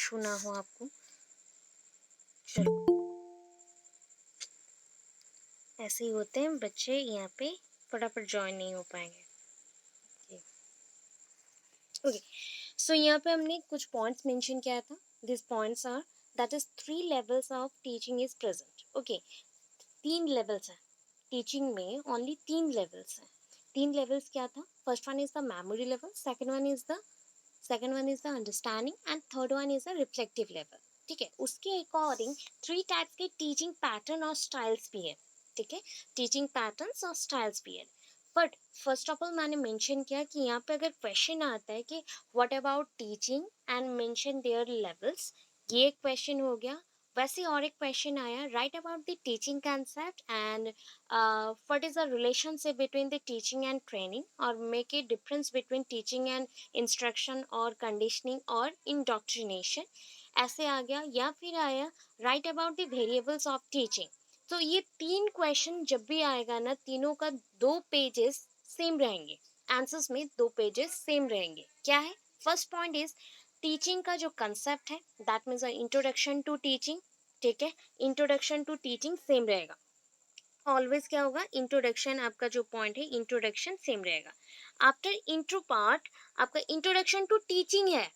Issue ना हो आपको। चलो, ऐसे ही होते हैं बच्चे, यहाँ पे फटाफट ज्वाइन नहीं हो पाएंगे। ओके, सो यहाँ पे हमने कुछ पॉइंट्स मेंशन किया था। This points are that is 3 levels of teaching is present. Okay, 3 levels हैं टीचिंग में, ओनली 3 लेवल्स हैं। 3 लेवल्स क्या था? First one is the memory level, second one is the understanding and third one is the reflective level. ठीक है, उसके according 3 types के teaching pattern और स्टाइल्स भी है। ठीक है, टीचिंग पैटर्न्स और स्टाइल्स भी है। बट फर्स्ट ऑफ ऑल मैंने मेंशन किया कि यहाँ पे अगर क्वेश्चन आता है कि what about teaching and mention their levels, ये एक क्वेश्चन हो गया। वैसे और एक क्वेश्चन आया, right about the teaching concept and what is the relationship between the teaching and training, और make a difference between teaching and instruction और कंडीशनिंग और इंडोक्ट्रिनेशन, ऐसे आ गया। या फिर आया right about the variables of teaching. तो ये 3 क्वेश्चन जब भी आएगा ना, तीनों का 2 पेजेस सेम रहेंगे, आंसर्स में 2 पेजेस सेम रहेंगे। क्या है? फर्स्ट पॉइंट इज टीचिंग का जो कंसेप्ट है, that means introduction to teaching. ठीक है, इंट्रोडक्शन टू टीचिंग सेम रहेगा ऑलवेज। क्या होगा? इंट्रोडक्शन, आपका जो पॉइंट है इंट्रोडक्शन सेम रहेगा। आफ्टर इंट्रो पार्ट आपका इंट्रोडक्शन टू टीचिंग है,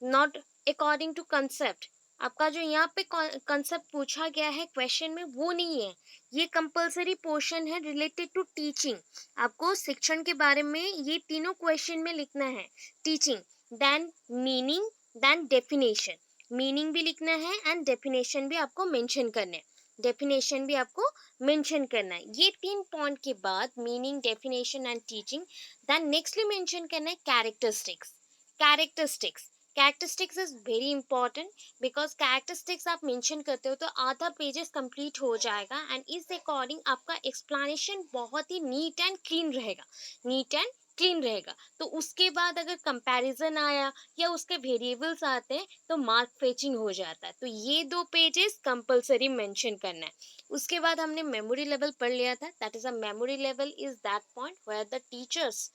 नॉट अकॉर्डिंग टू कंसेप्ट। आपका जो यहाँ पे कंसेप्ट पूछा गया है क्वेश्चन में, वो नहीं है। ये कंपलसरी पोर्शन है रिलेटेड टू टीचिंग। आपको शिक्षण के बारे में ये तीनों क्वेश्चन में लिखना है। Teaching, then meaning, then definition. Meaning भी लिखना है एंड डेफिनेशन भी आपको मेंशन करना है। डेफिनेशन भी आपको मेंशन करना है। ये 3 पॉइंट के बाद meaning, definition and teaching, then nextly mention करना है characteristics. Characteristics, characteristics is very important, because characteristics आप मेंशन करते हो तो आधा पेजेस कंप्लीट हो जाएगा एंड इस अकॉर्डिंग आपका एक्सप्लेनेशन बहुत ही नीट एंड क्लीन रहेगा, नीट एंड क्लीन रहेगा। तो उसके बाद अगर कंपैरिजन आया या उसके वेरिएबल्स आते हैं तो मार्क फेचिंग हो जाता है। तो ये 2 पेजेस कंपलसरी मेंशन करना है। उसके बाद हमने मेमोरी लेवल पढ़ लिया था। That is a memory level is that point where the teachers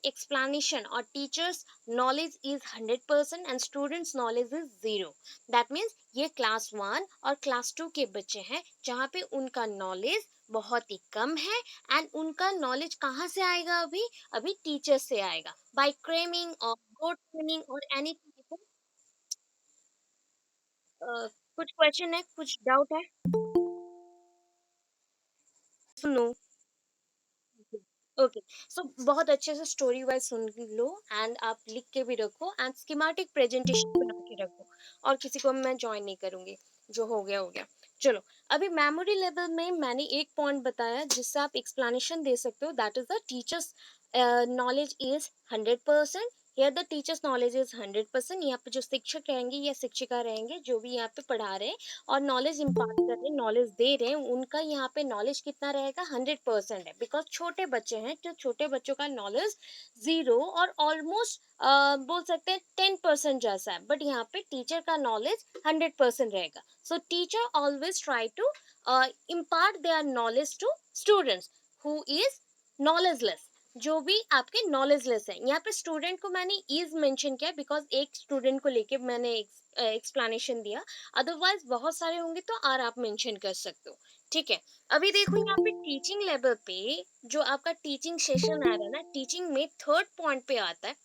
explanation or teachers knowledge is 100% and students knowledge is 0. that means ये क्लास 1 और क्लास 2 के बच्चे हैं जहाँ पे उनका नॉलेज बहुत ही कम है एंड उनका नॉलेज कहाँ से आएगा? अभी अभी टीचर से आएगा, बाय क्रेमिंग और गुड ट्रेनिंग और एनीथिंग। कुछ क्वेश्चन है, कुछ डाउट है? सुनो, ओके, सो बहुत अच्छे से story wise soon low and आप लिख के भी रखो एंड स्कीमेटिक प्रेजेंटेशन बना के रखो। और किसी को मैं ज्वाइन नहीं करूंगी, जो हो गया हो गया। चलो, अभी मेमोरी लेवल में मैंने एक पॉइंट बताया जिससे आप एक्सप्लेनेशन दे सकते हो, that is the teachers knowledge is 100%। Here the teachers knowledge is 100%। यहाँ पे जो शिक्षक रहेंगे या शिक्षिका रहेंगे जो भी यहाँ पे पढ़ा रहे हैं और नॉलेज इम्पार्ट कर रहे हैं, नॉलेज दे रहे हैं, उनका यहाँ पे नॉलेज कितना रहेगा? 100% है। बिकॉज छोटे बच्चे हैं, तो छोटे बच्चों का नॉलेज 0 और ऑलमोस्ट बोल सकते हैं 10% जैसा है, बट यहाँ पे टीचर का नॉलेज 100% रहेगा। So teacher always try to impart their knowledge to students who is knowledgeless, जो भी आपके नॉलेजलेस है। यहाँ पे स्टूडेंट को मैंने इज मेंशन किया बिकॉज एक स्टूडेंट को लेके मैंने एक्सप्लेनेशन दिया, अदरवाइज बहुत सारे होंगे तो आर आप मेंशन कर सकते हो। ठीक है, अभी देखो यहाँ पे टीचिंग लेवल पे जो आपका टीचिंग सेशन आ रहा है ना, टीचिंग में थर्ड पॉइंट पे आता है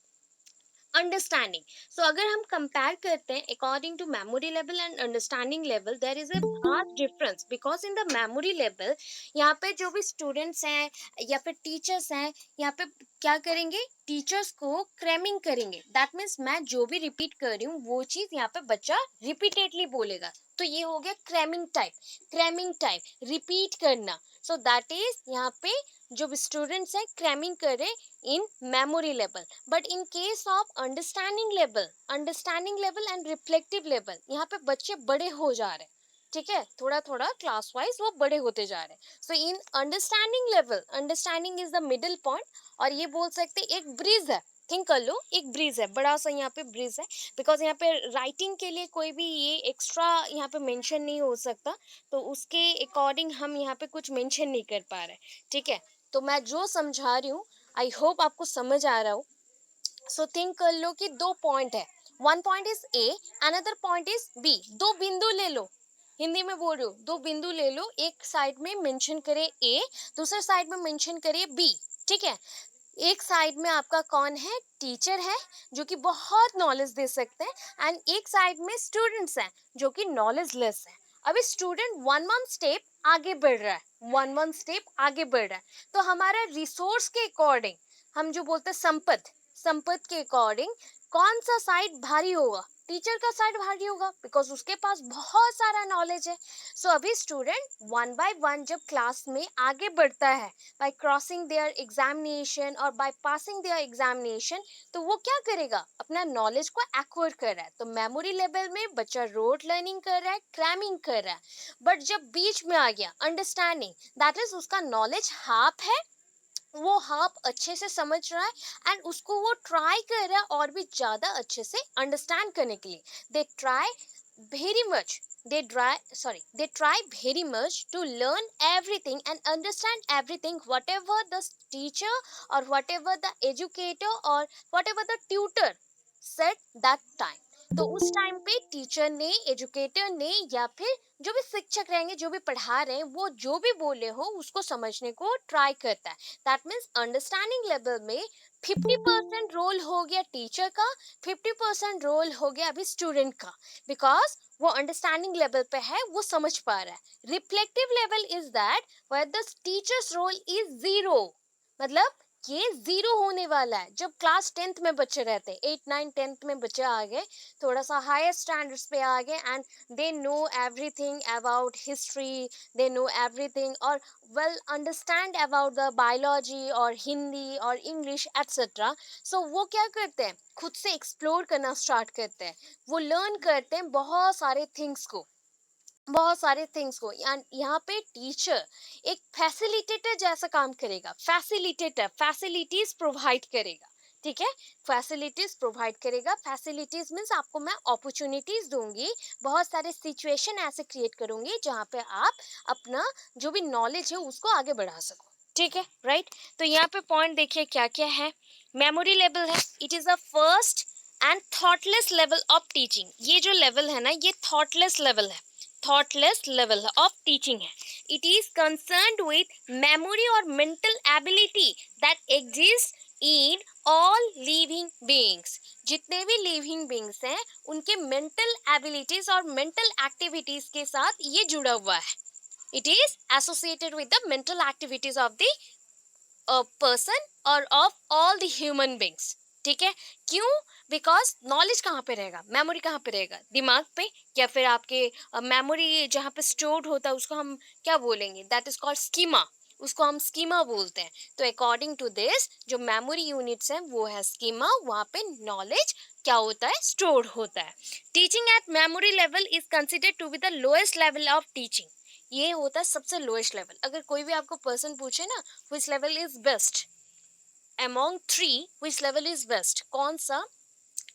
अंडरस्टैंडिंग। सो अगर हम कंपेयर करते हैं according to memory level and understanding level, there is a vast difference. Because in the memory level यहाँ पे जो भी स्टूडेंट्स हैं या फिर टीचर्स हैं, यहाँ पे क्या करेंगे? टीचर्स को क्रैमिंग करेंगे। दैट मीन्स मैं जो भी रिपीट कर रही हूँ वो चीज यहाँ पे बच्चा रिपीटेडली बोलेगा, तो ये हो गया cramming type. Cramming type repeat करना। सो दैट इज यहाँ पे जो भी स्टूडेंट्स हैं क्रैमिंग करे इन memory level. But in case of understanding level and reflective level, यहाँ पे बच्चे बड़े हो जा रहे हैं। ठीक है, थोड़ा थोड़ा क्लास वाइज वो बड़े होते जा रहे हैं। So in understanding level, understanding is the middle point, और ये बोल सकते एक ब्रिज है। थिंक कर लो, एक ब्रिज है, बड़ा सा यहाँ पे ब्रिज है। बिकॉज यहाँ पे राइटिंग के लिए कोई भी ये एक्स्ट्रा यहाँ पे मेंशन नहीं हो सकता, तो उसके अकॉर्डिंग हम यहाँ पे कुछ मेंशन नहीं कर पा रहे। ठीक है, तो मैं जो समझा रही हूँ आई होप आपको समझ आ रहा हो। सो थिंक कर लो कि 2 पॉइंट है, one point is A, another point is B. दो बिंदु ले लो, हिंदी में बोल रही हूँ, दो बिंदु ले लो, एक साइड में मेंशन करे ए, दूसरे साइड में मेंशन करे बी. ठीक है, एक साइड में आपका कौन है, टीचर है जो कि बहुत नॉलेज दे सकते हैं, एंड एक साइड में स्टूडेंट्स हैं जो कि नॉलेज लेस है. अभी स्टूडेंट वन वन स्टेप आगे बढ़ रहा है, वन वन स्टेप आगे बढ़ रहा है, तो हमारा रिसोर्स के अकॉर्डिंग, हम जो बोलते हैं संपत्ति, संपत्ति के अकॉर्डिंग कौन सा साइड भारी होगा, टीचर का साइड भारी होगा, बिकॉज उसके पास बहुत सारा नॉलेज है. सो अभी स्टूडेंट वन बाय वन जब क्लास में आगे बढ़ता है, by crossing their examination और by passing their examination, तो वो क्या करेगा, अपना नॉलेज को एक्वायर कर रहा है. तो मेमोरी लेवल में बच्चा रोड लर्निंग कर रहा है, क्रैमिंग कर रहा है. बट जब बीच में आ गया अंडरस्टैंडिंग, दैट इज उसका नॉलेज हाफ है, वो हाफ अच्छे से समझ रहा है, एंड उसको वो ट्राई कर रहा है और भी ज्यादा अच्छे से अंडरस्टैंड करने के लिए. They try very much, they try very much to learn everything and understand everything whatever the teacher or whatever the educator or whatever the tutor said that time. तो उस टाइम पे टीचर ने, educator ने, या फिर जो भी शिक्षक रहेंगे, जो भी पढ़ा रहे हैं, वो जो भी बोले हो उसको समझने को ट्राई करता है. दैट मीन्स अंडरस्टैंडिंग लेवल में 50% रोल हो गया टीचर का, 50% रोल हो गया अभी स्टूडेंट का, बिकॉज वो अंडरस्टैंडिंग लेवल पे है, वो समझ पा रहा है. Reflective level is that where the teacher's role is zero, मतलब ये जीरो होने वाला है जब क्लास 10th में बच्चे रहते हैं, 8 9 10th में बच्चे आ गए, थोड़ा सा हायर स्टैंडर्ड्स पे आ गए, and they know everything about history, they know everything और well understand about the biology और हिंदी और इंग्लिश एट्सेट्रा. सो वो क्या करते हैं, खुद से एक्सप्लोर करना स्टार्ट करते हैं, वो लर्न करते हैं बहुत सारे थिंग्स को, बहुत सारे थिंग्स को. यहाँ पे टीचर एक फैसिलिटेटर जैसा काम करेगा, फैसिलिटेटर, फैसिलिटीज प्रोवाइड करेगा. ठीक है, फैसिलिटीज प्रोवाइड करेगा. फैसिलिटीज मीन्स आपको मैं अपॉर्चुनिटीज दूंगी, बहुत सारे सिचुएशन ऐसे क्रिएट करूंगी जहाँ पे आप अपना जो भी नॉलेज है उसको आगे बढ़ा सको. ठीक है, राइट. तो यहाँ पे पॉइंट देखिए क्या क्या है. मेमोरी लेवल है, it is a first and thoughtless level of teaching. ये जो लेवल है ना, ये थॉटलेस लेवल है, थॉटलेस लेवल ऑफ टीचिंग है. It is concerned with memory और mental ability that exist in all living beings. जितने भी लिविंग बीइंग्स हैं उनके मेंटल एबिलिटीज और मेंटल एक्टिविटीज के साथ ये जुड़ा हुआ है. It is associated with the mental activities of the person और of all the human beings. ठीक है, क्यों, बिकॉज नॉलेज कहाँ पे रहेगा, मेमोरी कहाँ पे रहेगा, दिमाग पे, या फिर आपके मेमोरी जहाँ पे स्टोर्ड होता है उसको हम क्या बोलेंगे, दैट इज कॉल्ड स्कीमा, उसको हम स्कीमा बोलते हैं. तो अकॉर्डिंग टू दिस जो मेमोरी यूनिट्स हैं वो है स्कीमा, वहाँ पे नॉलेज क्या होता है, स्टोर्ड होता है. Teaching at memory level is considered to be the lowest level of teaching. ये होता है सबसे लोएस्ट लेवल. अगर कोई भी आपको पर्सन पूछे ना which level is best among three, which level is best, कौन सा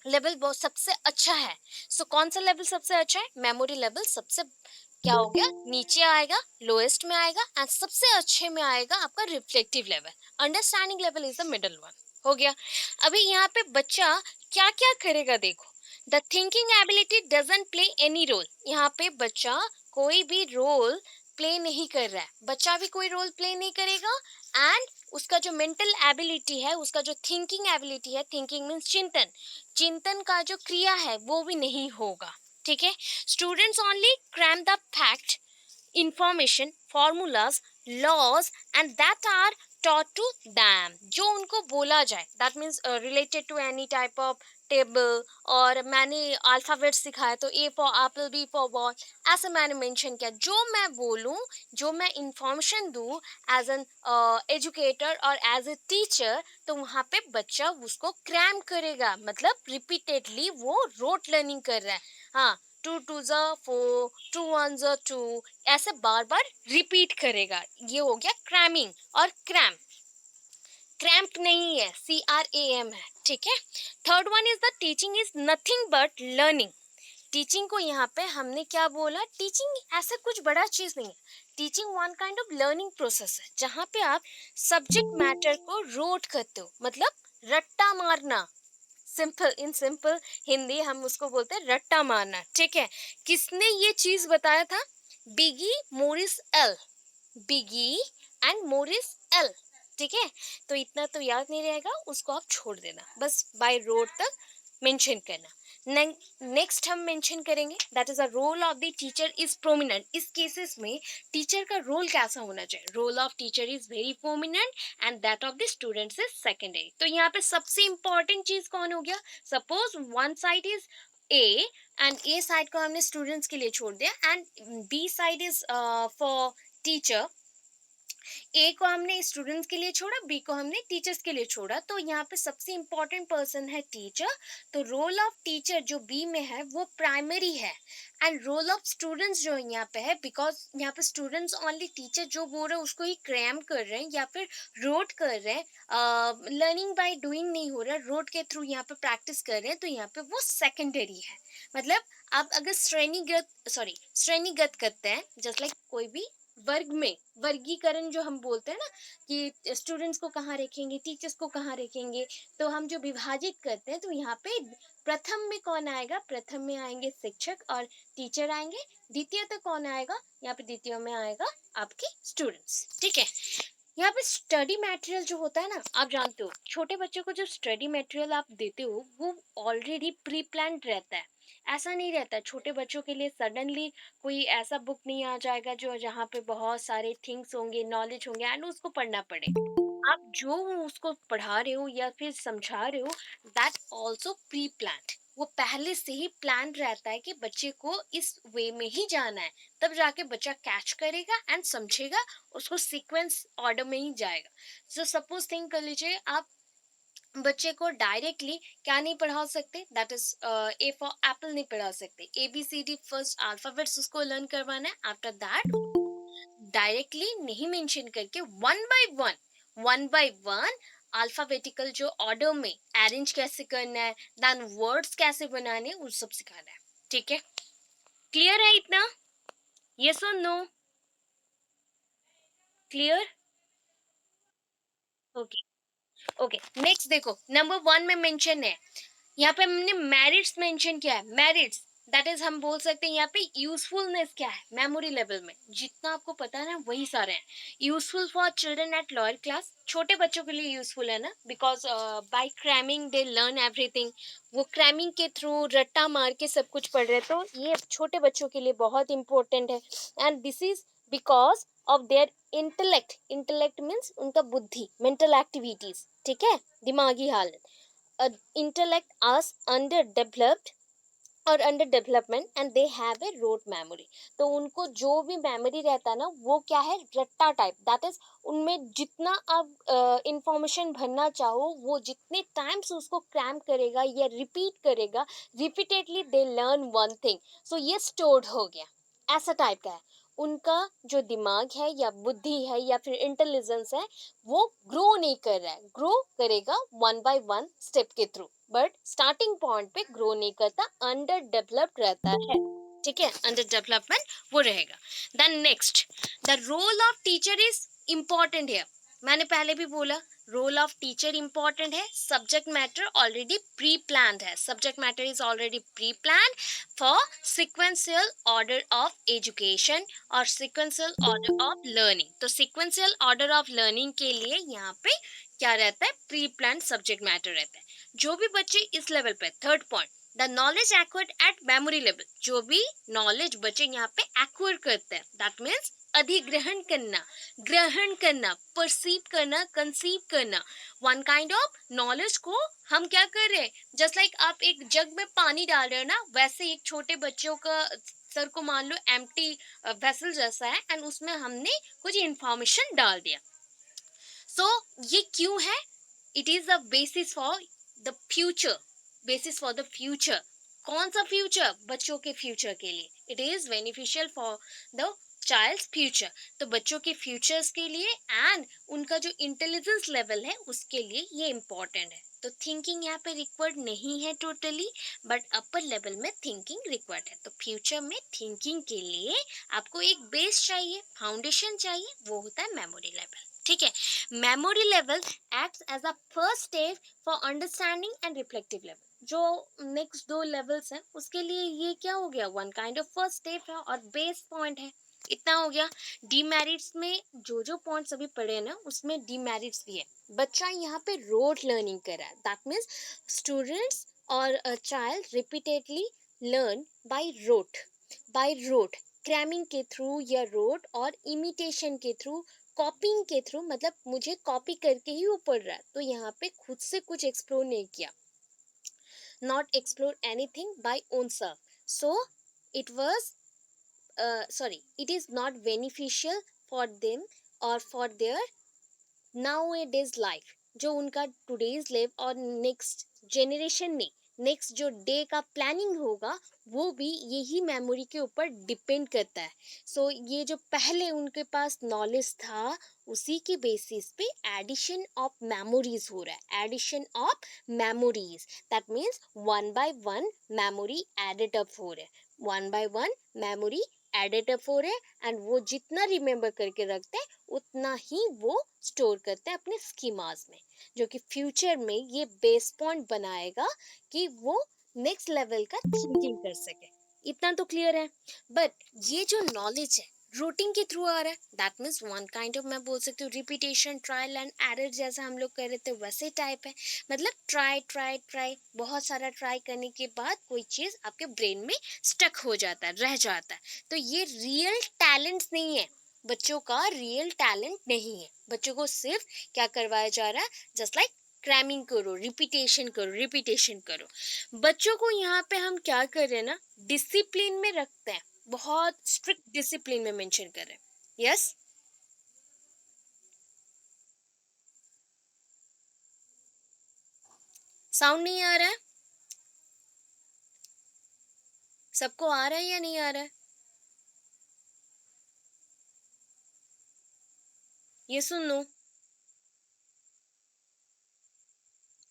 लेवल बहुत सबसे अच्छा है, सो कौन सा लेवल सबसे अच्छा है, मेमोरी लेवल सबसे क्या हो गया, नीचे आएगा, लोएस्ट में आएगा, एंड सबसे अच्छे में आएगा आपका reflective level. Understanding level is the middle one. हो गया. अभी यहाँ पे बच्चा क्या क्या करेगा देखो. The thinking ability doesn't play any role. यहाँ पे बच्चा कोई भी रोल प्ले नहीं कर रहा है, बच्चा भी कोई रोल प्ले नहीं करेगा, एंड उसका जो मेंटल एबिलिटी है, उसका जो थिंकिंग एबिलिटी है, थिंकिंग मीन्स चिंतन, चिंतन का जो क्रिया है वो भी नहीं होगा. ठीक है, students only cram the fact, information, formulas, laws and that are taught to them. जो उनको बोला जाए, that means related to any type of table, और मैंने अल्फ़ाबेट सिखाया तो A for apple, B for ball, ऐसे मैंने मेंशन किया. जो मैं बोलूँ, जो मैं इंफॉर्मेशन दूँ एज एन एजुकेटर और एज ए टीचर, तो वहाँ पे बच्चा उसको क्रैम करेगा, मतलब रिपीटेडली वो रोट लर्निंग कर रहा है. हाँ, 2 2s are 4, 2 1s are 2, ऐसे बार बार रिपीट करेगा. ये हो गया क्रैमिंग. और क्रैम्प, क्रैम्प नहीं है, CRAM है. ठीक है. Third one is the teaching is nothing but learning. Teaching को यहाँ पे हमने क्या बोला, टीचिंग ऐसा कुछ बड़ा चीज नहीं है. Teaching one kind of learning process है जहाँ पे आप सब्जेक्ट मैटर को रोट करते हो, मतलब रट्टा मारना, सिंपल, इन सिंपल हिंदी हम उसको बोलते हैं रट्टा मारना, ठीक है। किसने ये चीज बताया था? Bigge Morris L, Bigge and Morris L, ठीक है। तो इतना तो याद नहीं रहेगा, उसको आप छोड़ देना, बस बाय रोड तक मेंशन करना। नेक्स्ट हम मेंशन करेंगे that is a role of the teacher is prominent. इस केसेस में टीचर का रोल कैसा होना चाहिए? Role of teacher is very prominent and that of the students is secondary. तो यहाँ पे सबसे इंपॉर्टेंट चीज कौन हो गया? Suppose one side is A and A side को हमने स्टूडेंट्स के लिए छोड़ दिया and B side is for teacher. A को हमने स्टूडेंट्स के लिए छोड़ा, बी को हमने टीचर्स के लिए छोड़ा, तो यहाँ पे सबसे इंपॉर्टेंट पर्सन है टीचर। तो रोल ऑफ टीचर जो बी में है वो प्राइमरी है एंड रोल ऑफ स्टूडेंट्स जो यहाँ पे है, बिकॉज यहाँ पे स्टूडेंट्स ओनली टीचर जो बोल रहे हैं उसको ही क्रैम कर रहे हैं या फिर रोड कर रहे हैं, लर्निंग बाय डूइंग नहीं हो रहा, रोड के थ्रू यहाँ पे प्रैक्टिस कर रहे हैं, तो यहाँ पे वो सेकेंडरी है। मतलब आप अगर श्रेणीगत करते हैं, जस्ट लाइक कोई भी वर्ग में वर्गीकरण जो हम बोलते हैं ना कि स्टूडेंट्स को कहाँ रखेंगे, टीचर्स को कहाँ रखेंगे, तो हम जो विभाजित करते हैं, तो यहाँ पे प्रथम में कौन आएगा? प्रथम में आएंगे शिक्षक और टीचर आएंगे। द्वितीय तक कौन आएगा? यहाँ पे द्वितीय में आएगा आपके स्टूडेंट्स, ठीक है। यहाँ पे स्टडी मटेरियल जो होता है ना, आप जानते हो छोटे बच्चों को जो स्टडी मटेरियल आप देते हो वो ऑलरेडी प्री प्लान्ड रहता है। ऐसा नहीं रहता छोटे बच्चों के लिए सडनली कोई ऐसा बुक नहीं आ जाएगा जो जहाँ पे बहुत सारे थिंग्स होंगे, नॉलेज होंगे एंड उसको पढ़ना पड़े। आप जो उसको पढ़ा रहे हो या फिर समझा रहे हो, दैट ऑल्सो प्री प्लान्ड। वो पहले से ही प्लान रहता है कि बच्चे को इस वे में ही जाना है, तब जाके बच्चा कैच करेगा एंड समझेगा, उसको सीक्वेंस ऑर्डर में ही जाएगा। सो सपोज थिंक कर लीजिए, आप बच्चे को डायरेक्टली क्या नहीं पढ़ा सकते? That is A for Apple नहीं पढ़ा सकते, ABCD फर्स्ट अल्फाबेट्स उसको लर्न करवाना है। आफ्टर दैट डायरेक्टली नहीं मेंशन करके वन बाय वन अल्फाबेटिकल जो ऑर्डर में अरेंज कैसे करना है, देन वर्ड्स कैसे बनाने, वो सब सिखाना है, ठीक है। क्लियर है इतना? यस और no? Clear? Okay. Okay, next देखो, नंबर 1 में मेंशन है, यहाँ पे हमने मेरिट्स मेंशन किया है। मेरिट्स दैट इज हम बोल सकते हैं यहाँ पे यूजफुलनेस क्या है, मेमोरी लेवल में जितना आपको पता है ना वही सारे हैं। Useful for children at lower class, छोटे बच्चों के लिए यूजफुल है ना, because by cramming they learn everything. वो क्रैमिंग के थ्रू रट्टा मार के सब कुछ पढ़ रहे, तो ये छोटे बच्चों के लिए बहुत इंपॉर्टेंट है। And this is because of their intellect means उनका बुद्धि, मेंटल एक्टिविटीज, ठीक है, दिमागी हालत। intellect as underdeveloped और under development and they have a rote memory. तो उनको जो भी मेमोरी रहता है ना वो क्या है? रट्टा टाइप, दैट इज उनमें जितना आप इंफॉर्मेशन भरना चाहो वो जितने टाइम्स उसको क्रैम करेगा या रिपीट करेगा, repeatedly they learn one thing, so ये स्टोर्ड हो गया, ऐसा टाइप का है। उनका जो दिमाग है या बुद्धि है या फिर इंटेलिजेंस है वो ग्रो नहीं कर रहा है, ग्रो करेगा वन बाय वन स्टेप के थ्रू, बट स्टार्टिंग पॉइंट पे ग्रो नहीं करता, अंडर डेवलप्ड रहता है, ठीक है, अंडर डेवलपमेंट वो रहेगा। Then next, the role of teacher is important है। मैंने पहले भी बोला रोल ऑफ टीचर इंपॉर्टेंट है, subject matter already pre planned है, subject matter is already pre planned for sequential order of education और सिक्वेंशियल ऑर्डर ऑफ लर्निंग। तो sequential order of learning के लिए यहाँ पे क्या रहता है? प्री प्लान सब्जेक्ट मैटर रहता है। जो भी बच्चे इस लेवल पे, third point, the knowledge acquired at memory level, जो भी नॉलेज बच्चे यहाँ पे एक्वायर करते हैं, दैट मीन्स अधिग्रहण करना, ग्रहण करना, परसीव करना, कंसीव करना, वन काइंड ऑफ नॉलेज को हम क्या कर रहे हैं? जस्ट लाइक आप एक जग में पानी डाल रहे हो ना, वैसे एक छोटे बच्चों का सर को मान लो एम्प्टी वेसल जैसा है एंड उसमें हमने कुछ इंफॉर्मेशन डाल दिया। सो ये क्यों है? It is the basis for the future, basis for the future. कौन सा फ्यूचर? बच्चों के फ्यूचर के लिए it is beneficial for the child's future. तो बच्चों के फ्यूचर्स के लिए एंड उनका जो इंटेलिजेंस लेवल है उसके लिए ये इम्पोर्टेंट है। तो थिंकिंग यहाँ पे रिक्वायर्ड नहीं है टोटली, बट अपर लेवल में थिंकिंग रिक्वायर्ड है। तो फ्यूचर में थिंकिंग के लिए आपको एक बेस चाहिए, फाउंडेशन चाहिए, वो होता है मेमोरी लेवल। ठीक है। Memory level acts as a first step for understanding and reflective level. जो नेक्स्ट दो लेवल्स हैं उसके लिए ये क्या हो गया, one kind of first step है और बेस पॉइंट है। इतना हो गया। डीमेरिट्स में जो जो पॉइंट्स अभी पढ़े हैं ना उसमें डीमेरिट्स भी है। बच्चा यहाँ पे रोट लर्निंग कर रहा है, दैट मीन्स स्टूडेंट्स और child repeatedly learn by rote cramming के थ्रू या रोट और इमिटेशन के थ्रू, कॉपिंग के थ्रू, मतलब मुझे कॉपी करके ही वो पढ़ रहा है, तो यहाँ पे खुद से कुछ एक्सप्लोर नहीं किया, not explore anything by own self. So it was sorry, it is not beneficial for them or for their now A days life. जो उनका टुडेज लाइफ और नेक्स्ट जेनरेशन में नेक्स्ट जो डे का प्लानिंग होगा वो भी यही मेमोरी के ऊपर डिपेंड करता है। सो ये जो पहले उनके पास नॉलेज था उसी के बेसिस पे एडिशन ऑफ मेमोरीज हो रहा है, addition of memories, that means one by one memory added up हो रहा है, one by one memory added up हो रहे हैं, एंड वो जितना रिमेम्बर करके रखते हैं उतना ही वो स्टोर करते हैं अपने स्कीमास में, जो कि फ्यूचर में ये बेस पॉइंट बनाएगा कि वो नेक्स्ट लेवल का थिंकिंग कर सके। इतना तो क्लियर है। बट ये जो नॉलेज है रूटिंग के थ्रू आ रहा है, that means one kind of, मैं बोल सकती हूँ रिपीटेशन ट्रायल एंड एरर, जैसा हम लोग कर रहे थे वैसे टाइप है। मतलब ट्राई ट्राई ट्राई, बहुत सारा ट्राई करने के बाद कोई चीज़ आपके ब्रेन में स्टक हो जाता है, रह जाता है। तो ये रियल टैलेंट्स नहीं है, बच्चों का रियल टैलेंट नहीं है। बच्चों को सिर्फ क्या करवाया जा रहा है, जस्ट लाइक क्रैमिंग करो, रिपीटेशन करो, रिपीटेशन करो। बच्चों को यहाँ पे हम क्या कर रहे हैं ना, डिसिप्लिन में रखते हैं, बहुत स्ट्रिक्ट डिसिप्लिन में मेंशन कर रहे हैं। यस, साउंड नहीं आ रहा है? सबको आ रहा है या नहीं आ रहा है? ये सुन लो।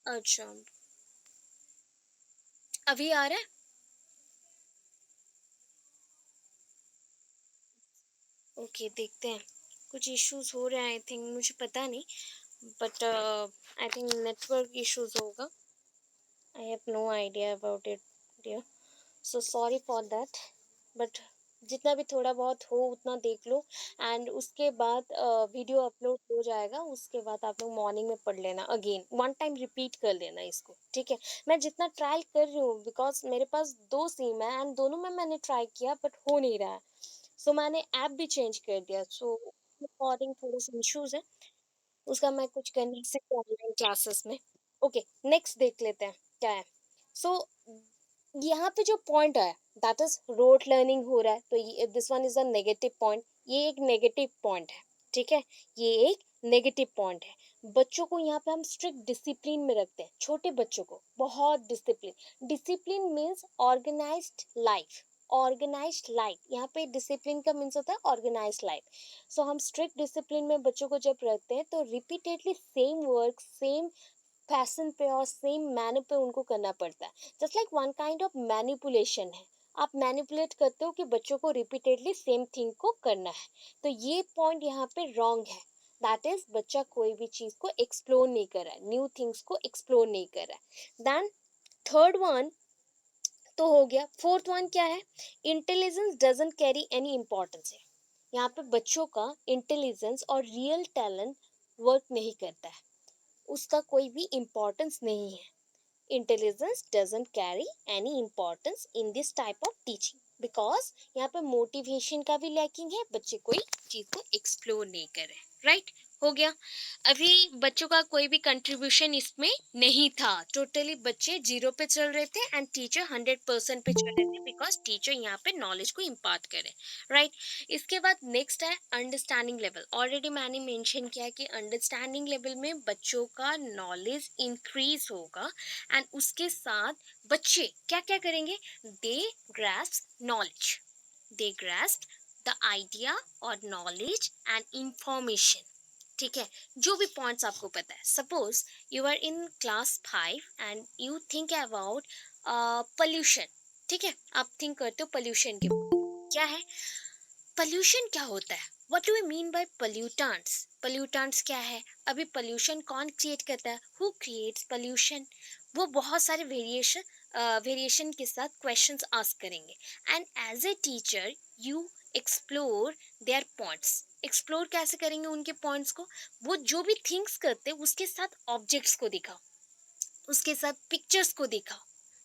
अच्छा, अभी आ रहा है? ओके, देखते हैं। कुछ इश्यूज हो रहे हैं आई थिंक, मुझे पता नहीं, but I think network issues होगा। I have no idea about it dear, so sorry for that. But जितना भी थोड़ा बहुत हो उतना देख लो, एंड उसके बाद वीडियो अपलोड हो जाएगा, उसके बाद आप लोग मॉर्निंग में पढ़ लेना, अगेन वन टाइम रिपीट कर लेना इसको, ठीक है। मैं जितना ट्रायल कर रही हूँ, बिकॉज मेरे पास दो सिम है एंड दोनों में मैंने ट्राई किया बट हो नहीं रहा है, सो मैंने ऐप भी चेंज कर दिया। सो अकॉर्डिंग थोड़े से इश्यूज है, उसका मैं कुछ कर नहीं सकती ऑनलाइन क्लासेस में। ओके, नेक्स्ट देख लेते हैं क्या है। सो यहाँ पे जो पॉइंट है दैट इज रोट लर्निंग हो रहा है, तो this one is a negative point, ये एक नेगेटिव पॉइंट है, ठीक है। ये एक नेगेटिव पॉइंट है। बच्चों को यहाँ पे हम स्ट्रिक्ट डिसिप्लिन में रखते हैं, छोटे बच्चों को बहुत discipline. Discipline means organized life, organized life, यहाँ पे डिसिप्लिन का मीन्स होता है ऑर्गेनाइज्ड लाइफ। सो हम स्ट्रिक्ट डिसिप्लिन में बच्चों को जब रखते हैं तो repeatedly same work same fashion पे और सेम मैनर पे उनको करना पड़ता है, just like one kind of manipulation है। आप मैनिपुलेट करते हो कि बच्चों को रिपीटेडली सेम थिंग को करना है, तो ये पॉइंट यहाँ पे रॉन्ग है। दैट इज बच्चा कोई भी चीज को एक्सप्लोर नहीं कर रहा है, न्यू थिंग्स को एक्सप्लोर नहीं कर रहा है। देन थर्ड वन तो हो गया। फोर्थ वन क्या है, intelligence doesn't carry any importance है। यहाँ पे बच्चों का इंटेलिजेंस और रियल टैलेंट वर्क नहीं करता है, उसका कोई भी इम्पोर्टेंस नहीं है। Intelligence doesn't carry any importance in this type of teaching, because यहाँ पे मोटिवेशन का भी लैकिंग है, बच्चे कोई चीज को एक्सप्लोर नहीं कर रहे, राइट। हो गया। अभी बच्चों का कोई भी कंट्रीब्यूशन इसमें नहीं था, टोटली बच्चे जीरो पे चल रहे थे एंड टीचर 100% पे चल रहे थे, बिकॉज टीचर यहाँ पे नॉलेज को इम्पार्ट करे, राइट। इसके बाद नेक्स्ट है अंडरस्टैंडिंग लेवल। ऑलरेडी मैंने मेंशन किया कि अंडरस्टैंडिंग लेवल में बच्चों का नॉलेज इंक्रीज होगा, एंड उसके साथ बच्चे क्या क्या करेंगे, they grasp knowledge, they grasp the idea और नॉलेज एंड इंफॉर्मेशन, ठीक है। जो भी पॉइंट्स आपको पता है, suppose you are in class 5 and you think about pollution, ठीक है। आप थिंक करते हो पोल्यूशन के, क्या है पोल्यूशन, क्या होता है, what do we mean by pollutants. Pollutants क्या है, अभी पोल्यूशन कौन क्रिएट करता है, हु क्रिएट्स पोल्यूशन, वो बहुत सारे वेरिएशन के साथ क्वेश्चंस आस्क करेंगे। And as a teacher you explore their points, explore कैसे करेंगे उनके पॉइंट्स को, वो जो भी थिंक्स करते हैं उसके साथ ऑब्जेक्ट्स को दिखाओ, उसके साथ पिक्चर्स को दिखाओ,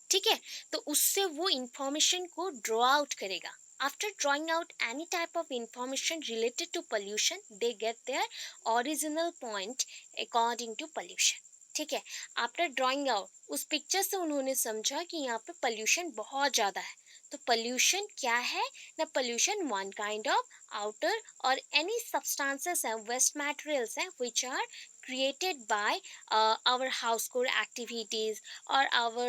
ठीक है। तो उससे वो इंफॉर्मेशन को ड्रॉ आउट करेगा। After drawing out any type of information related to pollution they get their original point according to pollution, ठीक है। आफ्टर ड्रॉइंग आउट उस पिक्चर से उन्होंने समझा कि यहाँ पे पोल्यूशन बहुत ज़्यादा है। तो पोल्यूशन क्या है ना, pollution one kind of outer और एनी सब्सटेंसेस है, वेस्ट मटेरियल्स हैं which are created by our household activities or our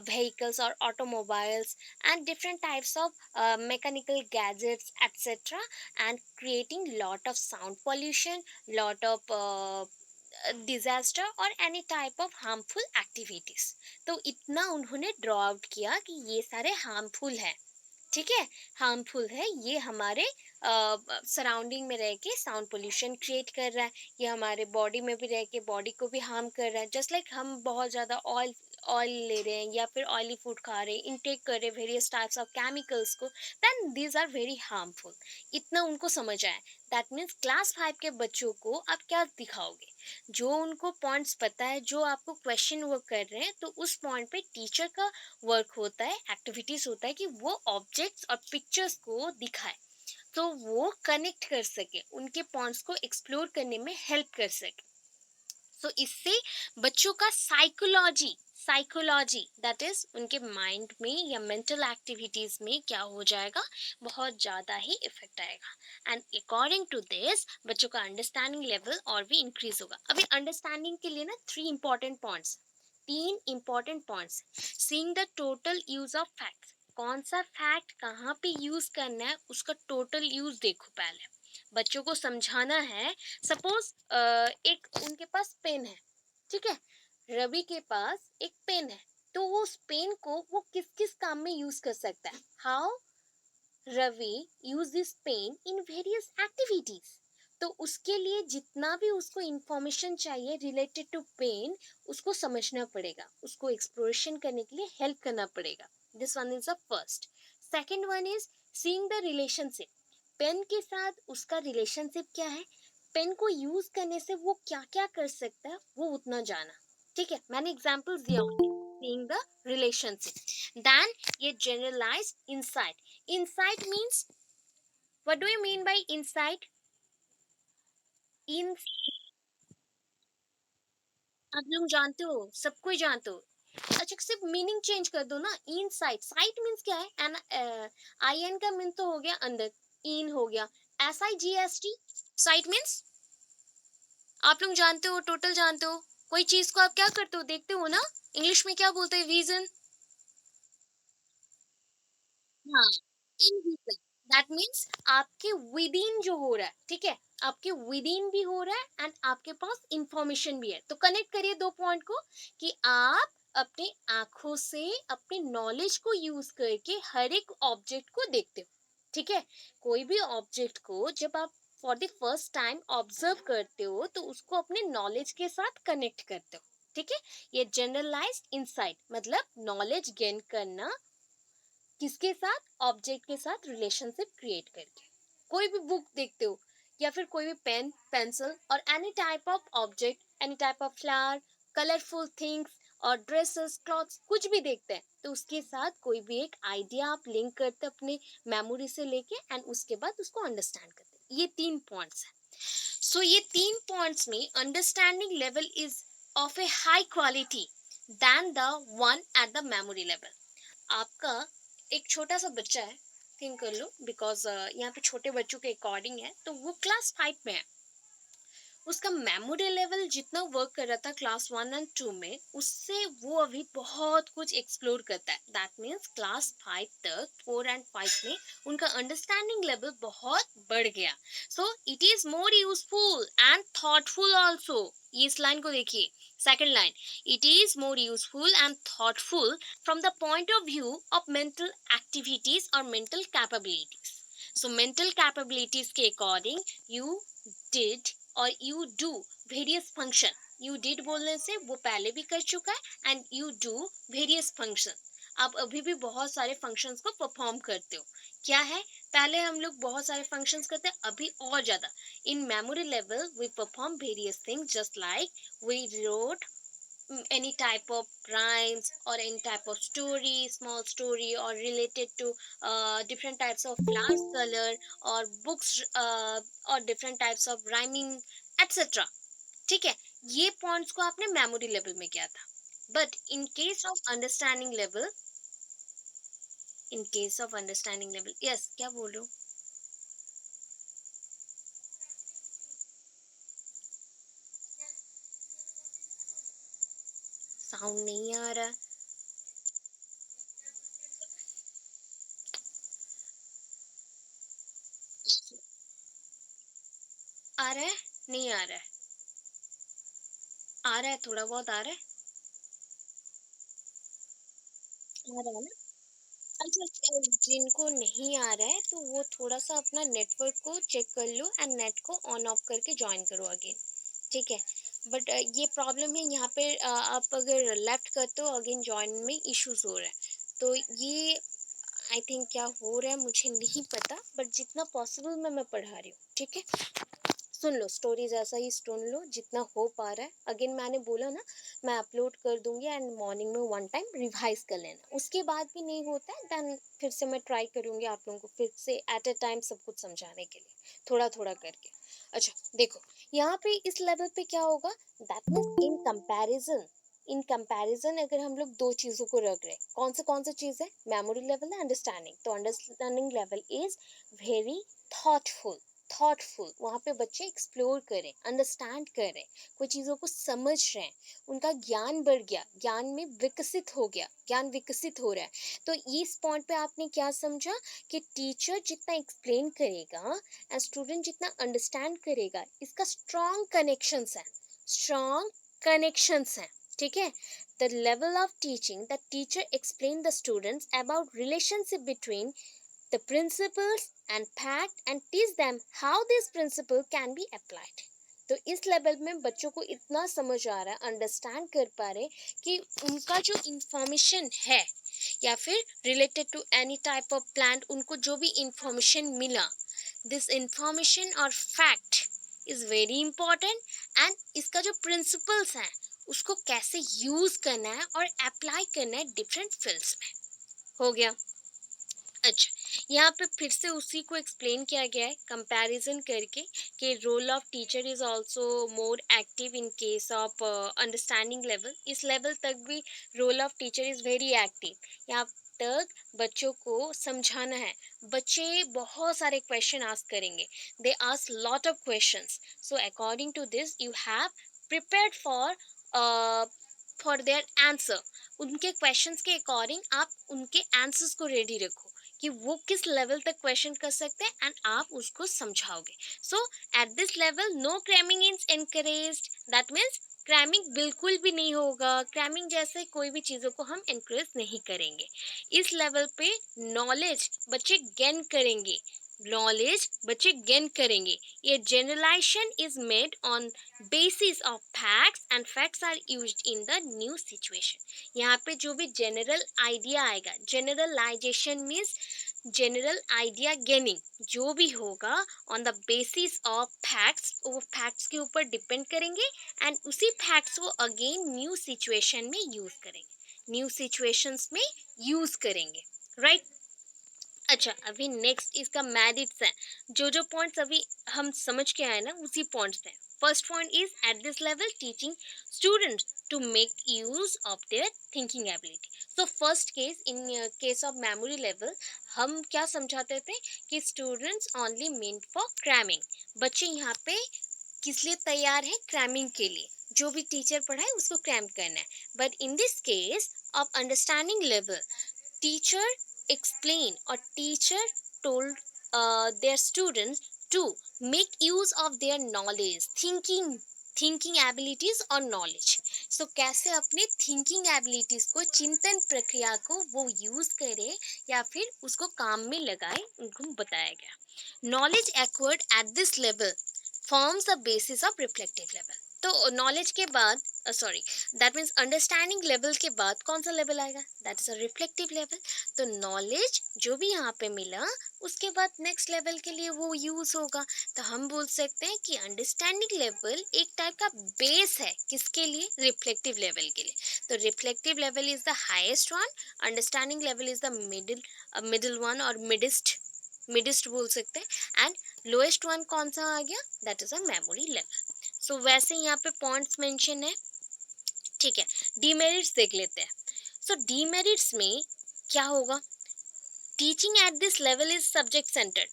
vehicles or automobiles and different types of mechanical gadgets etc, and creating lot of sound pollution, lot of disaster or any type of harmful activities। तो इतना उन्होंने draw out किया कि ये सारे harmful हैं, ठीक है, हार्मफुल है, ये हमारे सराउंडिंग में रह के साउंड पोल्यूशन क्रिएट कर रहा है, ये हमारे बॉडी में भी रह के बॉडी को भी हार्म कर रहा है। जस्ट लाइक हम बहुत ज़्यादा ऑयल ऑयल ले रहे हैं या फिर ऑयली फूड खा रहे हैं, इनटेक कर रहे हैं वेरियस टाइप्स ऑफ केमिकल्स को, then these are very harmful. इतना उनको समझ आए। दैट मीन्स क्लास 5 के बच्चों को आप क्या दिखाओगे, जो उनको पॉइंट्स पता है, जो आपको क्वेश्चन वो कर रहे हैं, तो उस पॉइंट पे टीचर का वर्क होता है, एक्टिविटीज होता है कि वो ऑब्जेक्ट्स और पिक्चर्स को दिखाए, तो वो कनेक्ट कर सके, उनके पॉइंट्स को एक्सप्लोर करने में हेल्प कर सके। सो इससे बच्चों का साइकोलॉजी साइकोलॉजी दैट इज उनके माइंड में या मेंटल एक्टिविटीज में क्या हो जाएगा, बहुत ज़्यादा ही इफेक्ट आएगा। एंड अकॉर्डिंग टू दिस बच्चों का अंडरस्टैंडिंग लेवल और भी इंक्रीज होगा। अभी अंडरस्टैंडिंग के लिए ना 3 important points, 3 important points. Seeing the total use of facts, कौन सा फैक्ट कहाँ पे यूज करना है उसका टोटल यूज देखो। पहले बच्चों को समझाना है। सपोज एक उनके पास पेन है, ठीक है, रवि के पास एक पेन है, तो वो उस पेन को वो किस किस काम में यूज कर सकता है, how Ravi use this pen in various activities. तो उसके लिए जितना भी उसको इंफॉर्मेशन चाहिए रिलेटेड टू पेन, उसको समझना पड़ेगा, उसको एक्सप्लोरेशन करने के लिए हेल्प करना पड़ेगा। This one is the first. Second one is seeing the relationship, pen के साथ उसका रिलेशनशिप क्या है, पेन को यूज करने से वो क्या क्या कर सकता है, वो उतना जाना, ठीक है। मैंने एग्जांपल्स दिया सीइंग द रिलेशनशिप। देन ये generalize insight. Insight means, what do you mean by insight? इन, आप लोग जानते हो, सब कोई जानते हो। अच्छा सिर्फ मीनिंग चेंज कर दो ना, इन साइट, साइट मीन्स क्या है, एन आई एन का मीन तो हो गया अंदर, इन हो गया, S I G S T, site means आप लोग जानते हो, टोटल जानते हो। कोई चीज को आप क्या करते हो, देखते हो ना, इंग्लिश में क्या बोलते हैं, विजन। हाँ, इनविजिबल, दैट मीन्स आपके विद इन जो हो रहा है, ठीक है, आपके विद इन भी हो रहा है एंड आपके पास इंफॉर्मेशन भी है। तो कनेक्ट करिए दो पॉइंट को कि आप अपनी आंखों से अपने नॉलेज को यूज करके हर एक ऑब्जेक्ट को देखते हो, ठीक है। कोई भी ऑब्जेक्ट को जब आप for the first time observe करते हो तो उसको अपने नॉलेज के साथ कनेक्ट करते हो, ठीक है। ये जनरलाइज्ड इंसाइट मतलब नॉलेज गेन करना, किसके साथ, ऑब्जेक्ट के साथ रिलेशनशिप क्रिएट करके। कोई भी बुक देखते हो या फिर कोई भी पेन पेंसिल और any type of object, any type of flower, colourful things और ड्रेसेस क्लॉथ्स कुछ भी देखते हैं, तो उसके साथ कोई भी एक आइडिया आप लिंक करते हैं अपने मेमोरी से लेके एंड उसके बाद उसको अंडरस्टैंड करते हैं। ये 3 पॉइंट्स हैं। सो ये 3 पॉइंट्स में understanding level is of a high quality than the one at the memory level. आपका एक छोटा सा बच्चा है, थिंक कर लो, बिकॉज यहाँ पे छोटे बच्चों के अकॉर्डिंग है, तो वो क्लास 5 में है। उसका मेमोरी लेवल जितना वर्क कर रहा था क्लास 1 एंड 2 में, उससे वो अभी बहुत कुछ एक्सप्लोर करता है। दैट मीन्स क्लास 5 तक, 4 एंड 5 में उनका अंडरस्टैंडिंग लेवल बहुत बढ़ गया। So it is more useful and thoughtful also. इस लाइन को देखिए, second line, it is more useful and thoughtful from the point of view of mental activities और mental capabilities. So mental capabilities के according you did और you do various function. You did बोलने से वो पहले भी कर चुका है, and you do various function. आप अभी भी बहुत सारे फंक्शंस को परफॉर्म करते हो। क्या है, पहले हम लोग बहुत सारे फंक्शंस करते हैं, अभी और ज्यादा। In memory level we perform various things, just like we wrote any type of rhymes or any type of story, small story, or related to different types of flowers color, or books, or different types of rhyming, etc. ठीक है, ये points को आपने memory level में किया था। But in case of understanding level, in case of understanding level, yes, क्या बोल रहे हो? साउंड नहीं आ रहा? आ रहा है, नहीं आ रहा है? आ रहा है, थोड़ा बहुत आ रहा है। आ रहा है ना? अच्छा, जिनको नहीं आ रहा है तो वो थोड़ा-सा अपना नेटवर्क को चेक कर लो एंड नेट को ऑन ऑफ करके जॉइन करो अगेन, ठीक है? बट ये प्रॉब्लम है यहाँ पे, आप अगर लेफ्ट करते हो अगेन जॉइन में इश्यूज़ हो रहा है। तो ये आई थिंक क्या हो रहा है मुझे नहीं पता, बट जितना पॉसिबल मैं पढ़ा रही हूँ, ठीक है? सुन लो, स्टोरीज ऐसा ही सुन लो जितना हो पा रहा है। अगेन मैंने बोला ना, मैं अपलोड कर दूंगी एंड मॉर्निंग में वन टाइम रिवाइज कर लेना। उसके बाद भी नहीं होता है देन फिर से मैं ट्राई करूंगी आप लोगों को फिर से एट अ टाइम सब कुछ समझाने के लिए, थोड़ा थोड़ा करके। अच्छा देखो, यहाँ पे इस लेवल पे क्या होगा, दैट मीन्स इन कंपैरिजन अगर हम लोग दो चीजों को रख रहे हैं, कौन सा चीज है, मेमोरी लेवल है अंडरस्टैंडिंग। तो understanding level is very thoughtful. वहां पे बच्चे एक्सप्लोर करें, अंडरस्टैंड करें, कोई चीजों को समझ रहे हैं, उनका ज्ञान बढ़ गया, ज्ञान में विकसित हो गया, ज्ञान विकसित हो रहा है। तो इस पॉइंट पे आपने क्या समझा कि टीचर जितना एक्सप्लेन करेगा एंड स्टूडेंट जितना अंडरस्टैंड करेगा, इसका स्ट्रॉन्ग कनेक्शंस हैं, ठीक है? The level of teaching the teacher explain the students about relationship between the principles and fact and teach them how this principle can be applied। तो इस level में बच्चों को इतना समझ आ रहा है, अंडरस्टैंड कर पा रहे कि उनका जो इंफॉर्मेशन है या फिर related to any type of plant, उनको जो भी इंफॉर्मेशन मिला, दिस इंफॉर्मेशन और fact is very important, and इसका जो प्रिंसिपल्स हैं उसको कैसे यूज करना है और अप्लाई करना है डिफरेंट फील्ड्स में। हो गया? अच्छा, यहाँ पे फिर से उसी को एक्सप्लेन किया गया है कंपैरिजन करके कि role of teacher is also more active in case of understanding level. इस लेवल तक भी role of teacher is very active. यहाँ तक बच्चों को समझाना है। बच्चे बहुत सारे क्वेश्चन आस्क करेंगे, they ask lot of questions, so according to this you have prepared for their answer. उनके क्वेश्चंस के अकॉर्डिंग आप उनके आंसर्स को रेडी रखो कि वो किस लेवल तक क्वेश्चन कर सकते हैं एंड आप उसको समझाओगे। So at this level no cramming is encouraged, that means cramming बिल्कुल भी नहीं होगा। क्रैमिंग जैसे कोई भी चीज़ों को हम एनकरेज नहीं करेंगे। इस लेवल पे नॉलेज बच्चे गेन करेंगे, ये generalization is made on basis of facts and facts are used in the new situation। यहाँ पे जो भी जनरल आइडिया आएगा, generalization means general idea gaining, जो भी होगा on the basis of facts, वो फैक्ट्स के ऊपर डिपेंड करेंगे एंड उसी फैक्ट्स को अगेन न्यू सिचुएशन में यूज करेंगे, न्यू सिचुएशंस में यूज करेंगे, राइट? अच्छा, अभी नेक्स्ट इसका मैरिट्स है। जो पॉइंट्स अभी हम समझ के आए ना, उसी पॉइंट्स हैं। First point is at this level teaching students to make use of their thinking ability. So first case, in case of memory level, हम क्या समझाते थे कि students only mean for cramming. बच्चे यहाँ पे किस लिए तैयार है? क्रैमिंग के लिए। जो भी टीचर पढ़ाए उसको क्रैम करना है। But in this case of understanding level, teacher explain or teacher told their students to make use of their knowledge, thinking abilities और knowledge। so कैसे अपने thinking abilities को, चिंतन प्रक्रिया को वो यूज करे या फिर उसको काम में लगाए, उनको बताया गया। knowledge acquired at this level forms the basis of reflective level. तो नॉलेज के बाद, sorry, that means understanding level के बाद कौन सा लेवल आएगा, that is a reflective level. तो नॉलेज जो भी यहाँ पे मिला उसके बाद नेक्स्ट लेवल के लिए वो यूज होगा। तो हम बोल सकते हैं कि अंडरस्टैंडिंग लेवल एक टाइप का बेस है, किसके लिए, रिफ्लेक्टिव लेवल के लिए। तो reflective level is the highest one, understanding level is the middle one और मिडिस्ट बोल सकते हैं, एंड लोएस्ट वन कौन सा आ गया, that is a memory level. So वैसे यहाँ पे पॉइंट्स मेंशन है, ठीक है। डीमेरिट्स देख लेते हैं। सो डीमेरिट्स में क्या होगा, teaching eight this level is subject centred.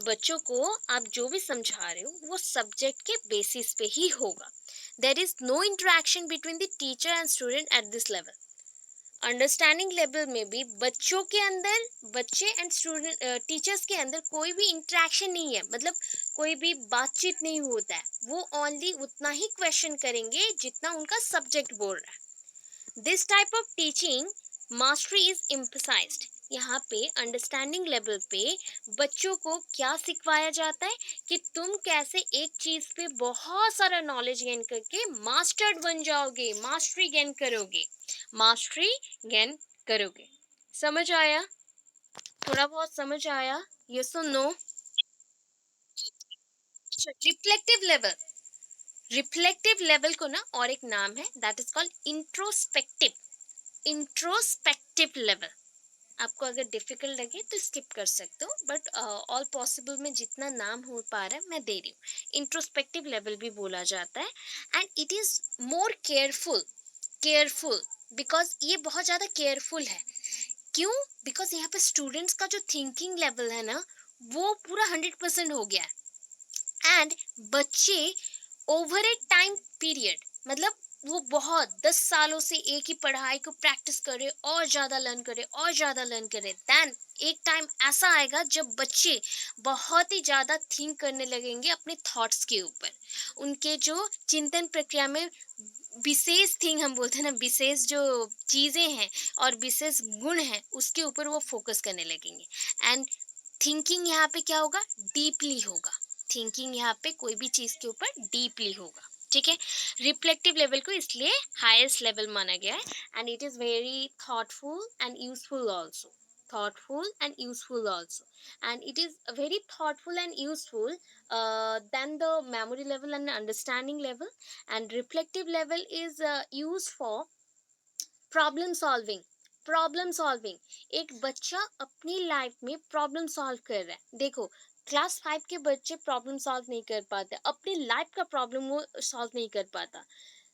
बच्चों को आप जो भी समझा रहे हो वो सब्जेक्ट के बेसिस पे ही होगा। There is no interaction between the teacher and student at this level. Understanding level में भी बच्चों के अंदर, बच्चे एंड स्टूडेंट टीचर्स के अंदर कोई भी इंटरेक्शन नहीं है, मतलब कोई भी बातचीत नहीं होता है। वो ओनली उतना ही क्वेश्चन करेंगे जितना उनका सब्जेक्ट बोल रहा है। This type of teaching mastery is emphasized. यहाँ पे अंडरस्टैंडिंग लेवल पे बच्चों को क्या सिखवाया जाता है कि तुम कैसे एक चीज पे बहुत सारा नॉलेज गेन करके मास्टर्ड बन जाओगे, मास्टरी गेन करोगे, मास्टरी गेन करोगे। समझ आया, थोड़ा बहुत समझ आया, यस और no. Reflective level, reflective level को ना और एक नाम है, that is called introspective, introspective level. आपको अगर डिफिकल्ट लगे तो स्किप कर सकते हो, बट ऑल पॉसिबल में जितना नाम हो पा रहा है मैं दे रही हूँ। इंट्रोस्पेक्टिव लेवल भी बोला जाता है, and it is more careful, careful, because ये बहुत ज्यादा केयरफुल है। क्यों, बिकॉज यहाँ पे स्टूडेंट्स का जो थिंकिंग लेवल है ना वो पूरा 100% हो गया है, एंड बच्चे ओवर ए टाइम पीरियड, मतलब वो बहुत 10 सालों से एक ही पढ़ाई को प्रैक्टिस करे और ज्यादा लर्न करे और ज्यादा लर्न करे, देन एक टाइम ऐसा आएगा जब बच्चे बहुत ही ज्यादा थिंक करने लगेंगे अपने थॉट्स के ऊपर। उनके जो चिंतन प्रक्रिया में विशेष थिंग हम बोलते हैं ना, विशेष जो चीजें हैं और विशेष गुण हैं उसके ऊपर वो फोकस करने लगेंगे। एंड थिंकिंग यहाँ पे क्या होगा, डीपली होगा। थिंकिंग यहाँ पे कोई भी चीज के ऊपर डीपली होगा, ठीक है। रिफ्लेक्टिव लेवल को इसलिए हाईएस्ट लेवल माना गया है, and it is very thoughtful and useful also, thoughtful and useful also, and it is very thoughtful and useful than the memory level and understanding level. And reflective level is used for problem solving, problem solving. एक बच्चा अपनी life में problem solve कर रहा है, देखो class 5 के बच्चे प्रॉब्लम सॉल्व नहीं कर पाते, अपनी लाइफ का प्रॉब्लम वो सॉल्व नहीं कर पाता,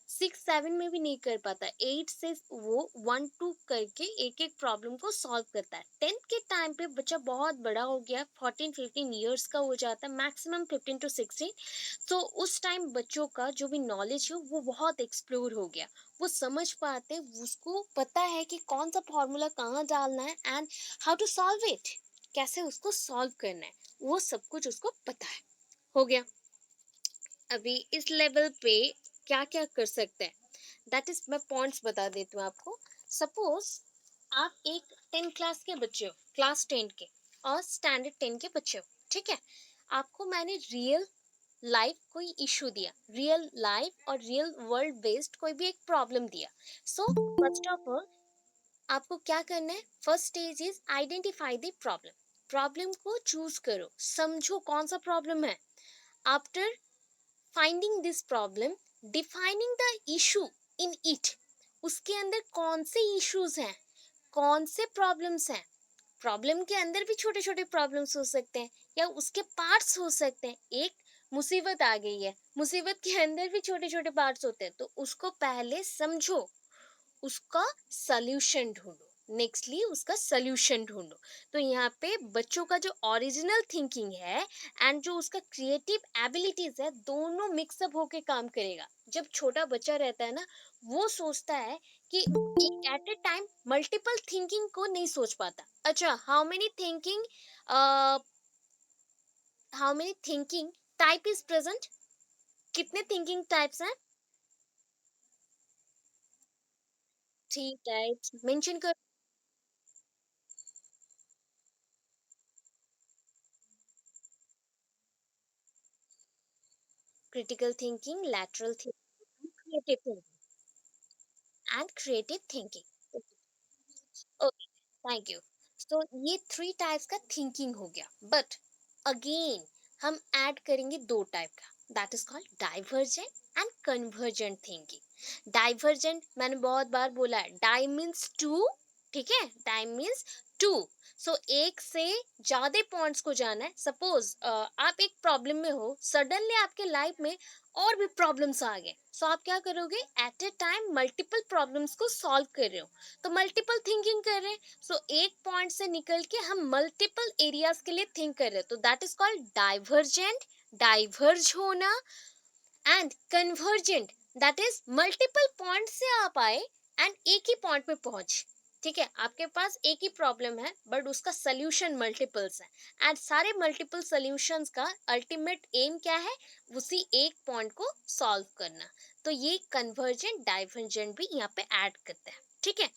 6 7 में भी नहीं कर पाता, 8 से वो 1 2 करके एक एक प्रॉब्लम को सॉल्व करता है। 10th के टाइम पे बच्चा बहुत बड़ा हो गया, 14 15 ईयर्स का हो जाता है, मैक्सिमम 15 to 16। तो उस टाइम बच्चों का जो भी नॉलेज है वो बहुत एक्सप्लोर हो गया, वो समझ पाते, उसको पता है कि कौन सा फॉर्मूला कहाँ डालना है and how to solve it, कैसे उसको सॉल्व करना है, वो सब कुछ उसको पता है, हो गया। अभी इस लेवल पे क्या क्या कर सकते हैं, दैट इज मैं पॉइंट्स बता देती हूँ आपको। सपोज आप एक 10 क्लास के बच्चे हो, क्लास 10 के और स्टैंडर्ड 10 के बच्चे हो, ठीक है। आपको मैंने रियल लाइफ कोई इशू दिया, रियल लाइफ और रियल वर्ल्ड बेस्ड कोई भी एक प्रॉब्लम दिया। सो फर्स्ट ऑफ ऑल आपको क्या करना है, first stage is identify the problem. Problem को चूज करो, समझो कौन सा प्रॉब्लम है। After finding this problem, defining the issue in it, उसके अंदर कौन से इश्यूज हैं, कौन से प्रॉब्लम्स हैं। प्रॉब्लम के अंदर भी छोटे छोटे प्रॉब्लम्स हो सकते हैं या उसके पार्ट्स हो सकते हैं। एक मुसीबत आ गई है, मुसीबत के अंदर भी छोटे छोटे पार्ट्स होते हैं, तो उसको पहले समझो, उसका सल्यूशन ढूंढो, नेक्स्टली उसका सल्यूशन ढूंढो। तो यहाँ पे बच्चों का जो ओरिजिनल थिंकिंग है एंड जो उसका क्रिएटिव एबिलिटीज है दोनों मिक्सअप होके काम करेगा। जब छोटा बच्चा रहता है ना वो सोचता है कि at a time multiple thinking को नहीं सोच पाता। अच्छा, how many thinking type is present, कितने थिंकिंग टाइप्स हैं, 3 टाइप्स मेंशन कर। critical thinking, lateral thinking, creative thinking, and creative thinking. Okay, thank you. So ये थ्री टाइप्स का थिंकिंग हो गया, बट अगेन हम ऐड करेंगे दो टाइप का, that is called divergent and convergent thinking. Divergent मैंने बहुत बार बोला है, डाई मीन्स टू, ठीक है, डाई मीन्स टू। सो एक से ज्यादा पॉइंट्स को जाना है। सपोज आप एक प्रॉब्लम में हो, सडनली आपके लाइफ में और भी प्रॉब्लम्स आ गए, सो आप क्या करोगे, at a time multiple problems को सॉल्व कर रहे हो, तो मल्टीपल थिंकिंग कर रहे हैं। सो एक पॉइंट से निकल के हम मल्टीपल एरियाज के लिए थिंक कर रहे हैं, तो that is called divergent, diverge होना। And convergent, that is multiple point से आप आए एंड एक ही पॉइंट पे पहुंच, ठीक है, आपके पास एक ही प्रॉब्लम है बट उसका सोल्यूशन मल्टीपल्स है, एंड सारे मल्टीपल सोल्यूशंस का अल्टीमेट एम क्या है, उसी एक पॉइंट को सॉल्व करना। तो ये कन्वर्जेंट डाइवर्जेंट भी यहाँ पे ऐड करते हैं, ठीक है।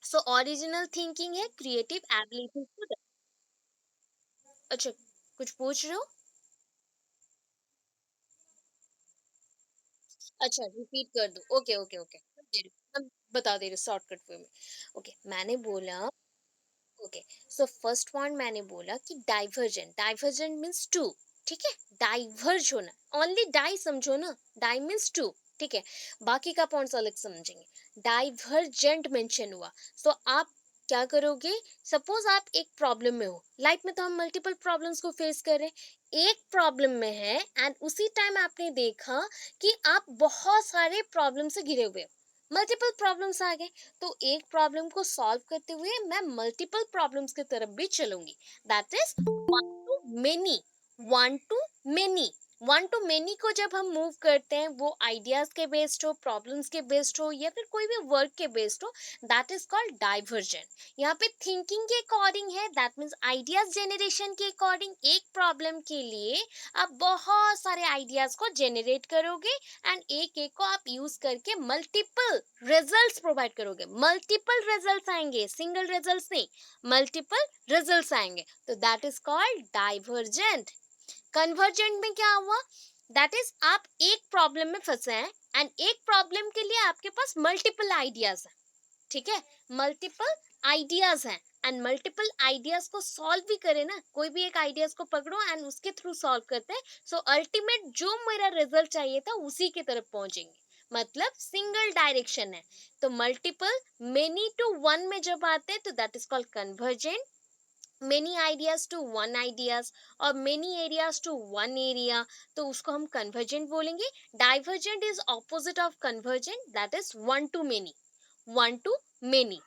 सो ओरिजिनल थिंकिंग है क्रिएटिव एबिलिटी को। अच्छा, कुछ पूछ रहे हो? अच्छा, रिपीट कर दो, ओके ओके ओके, हम बता दे रहे शॉर्टकट वे में। ओके, मैंने बोला, ओके, सो फर्स्ट पॉइंट मैंने बोला कि डाइवर्जेंट, डाइवर्जेंट मीन्स टू, ठीक है, डाइवर्ज होना, ओनली डाई समझो ना, डाई मीन्स टू, ठीक है, बाकी का पॉइंट्स अलग समझेंगे। डाइवर्जेंट मेंशन हुआ, सो आप क्या करोगे, सपोज आप एक प्रॉब्लम में हो, लाइफ में तो हम मल्टीपल प्रॉब्लम्स को फेस कर रहे हैं, एक प्रॉब्लम में है एंड उसी टाइम आपने देखा कि आप बहुत सारे प्रॉब्लम से घिरे हुए हो, मल्टीपल प्रॉब्लम्स आ गए, तो एक प्रॉब्लम को सॉल्व करते हुए मैं मल्टीपल प्रॉब्लम्स की तरफ भी चलूंगी, that is one to many, one to many. One to many को जब हम मूव करते हैं, वो आइडियाज के बेस्ड हो, प्रॉब्लम्स के बेस्ड हो, या फिर कोई भी वर्क के बेस्ड हो, दैट इज कॉल्ड डाइवर्जन। यहाँ पे थिंकिंग के अकॉर्डिंग है, दैट मीन्स आइडियाज जनरेशन के अकॉर्डिंग एक प्रॉब्लम के लिए आप बहुत सारे आइडियाज को जनरेट करोगे एंड एक एक को आप यूज करके मल्टीपल रिजल्ट्स प्रोवाइड करोगे, मल्टीपल रिजल्ट्स आएंगे, सिंगल रिजल्ट्स नहीं, मल्टीपल रिजल्ट्स आएंगे, तो that is called divergent. Convergent में क्या हुआ, दैट इज आप एक प्रॉब्लम में फंसे हैं एंड एक प्रॉब्लम के लिए आपके पास मल्टीपल आइडियाज है, ठीक है, मल्टीपल आइडियाज हैं एंड मल्टीपल आइडियाज को सॉल्व भी करें ना, कोई भी एक आइडियाज को पकड़ो एंड उसके थ्रू सॉल्व करते हैं, सो अल्टीमेट जो मेरा रिजल्ट चाहिए था उसी की तरफ पहुंचेंगे, मतलब सिंगल डायरेक्शन है। तो मल्टीपल, मेनी टू वन में जब आते हैं तो that is called convergent, many ideas to one ideas और many areas to one area, तो उसको हम कन्वर्जेंट बोलेंगे। Divergent is opposite of convergent, that is one to many, one to many,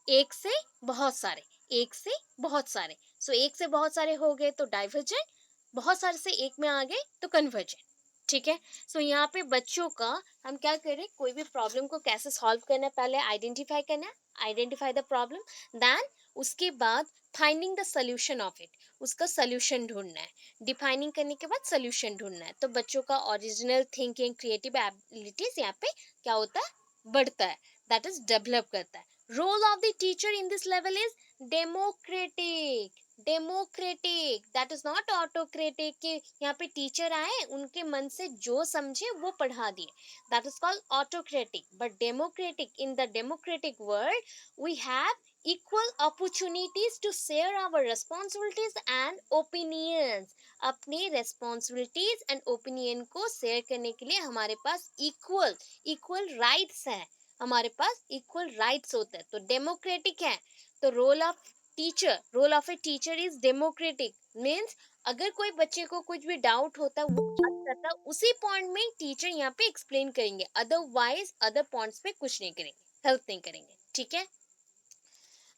एक से बहुत सारे, एक से बहुत सारे, सो एक से बहुत सारे हो गए तो डाइवर्जेंट, बहुत सारे से एक में आ गए तो कन्वर्जेंट, ठीक है। सो यहाँ पे बच्चों का हम क्या करें, कोई भी प्रॉब्लम को कैसे सॉल्व करना है, पहले आइडेंटिफाई करना है, आइडेंटिफाई द प्रॉब्लम, देन उसके बाद finding the solution of it, उसका सोल्यूशन ढूंढना है, डिफाइनिंग करने के बाद सोल्यूशन ढूंढना है, तो बच्चों का ओरिजिनल थिंकिंग क्रिएटिव एबिलिटीज यहाँ पे क्या होता है, बढ़ता है, दैट इज डेवलप करता है। Role of the teacher in this level is democratic, democratic, that is not autocratic कि यहाँ पे टीचर आए उनके मन से जो समझे वो पढ़ा दिए, that is called autocratic, but democratic, in the democratic world we have equal opportunities to share our responsibilities and opinions, अपने responsibilities and opinion को share करने के लिए हमारे पास equal rights है, हमारे पास इक्वल राइट्स होते हैं, तो डेमोक्रेटिक है। तो role of teacher, role of a teacher is democratic, means अगर कोई बच्चे को कुछ भी डाउट होता है, वो बात करता है, उसी पॉइंट में टीचर यहाँ पे एक्सप्लेन करेंगे, अदरवाइज अदर पॉइंट्स पे कुछ नहीं करेंगे, हेल्प नहीं करेंगे, ठीक है।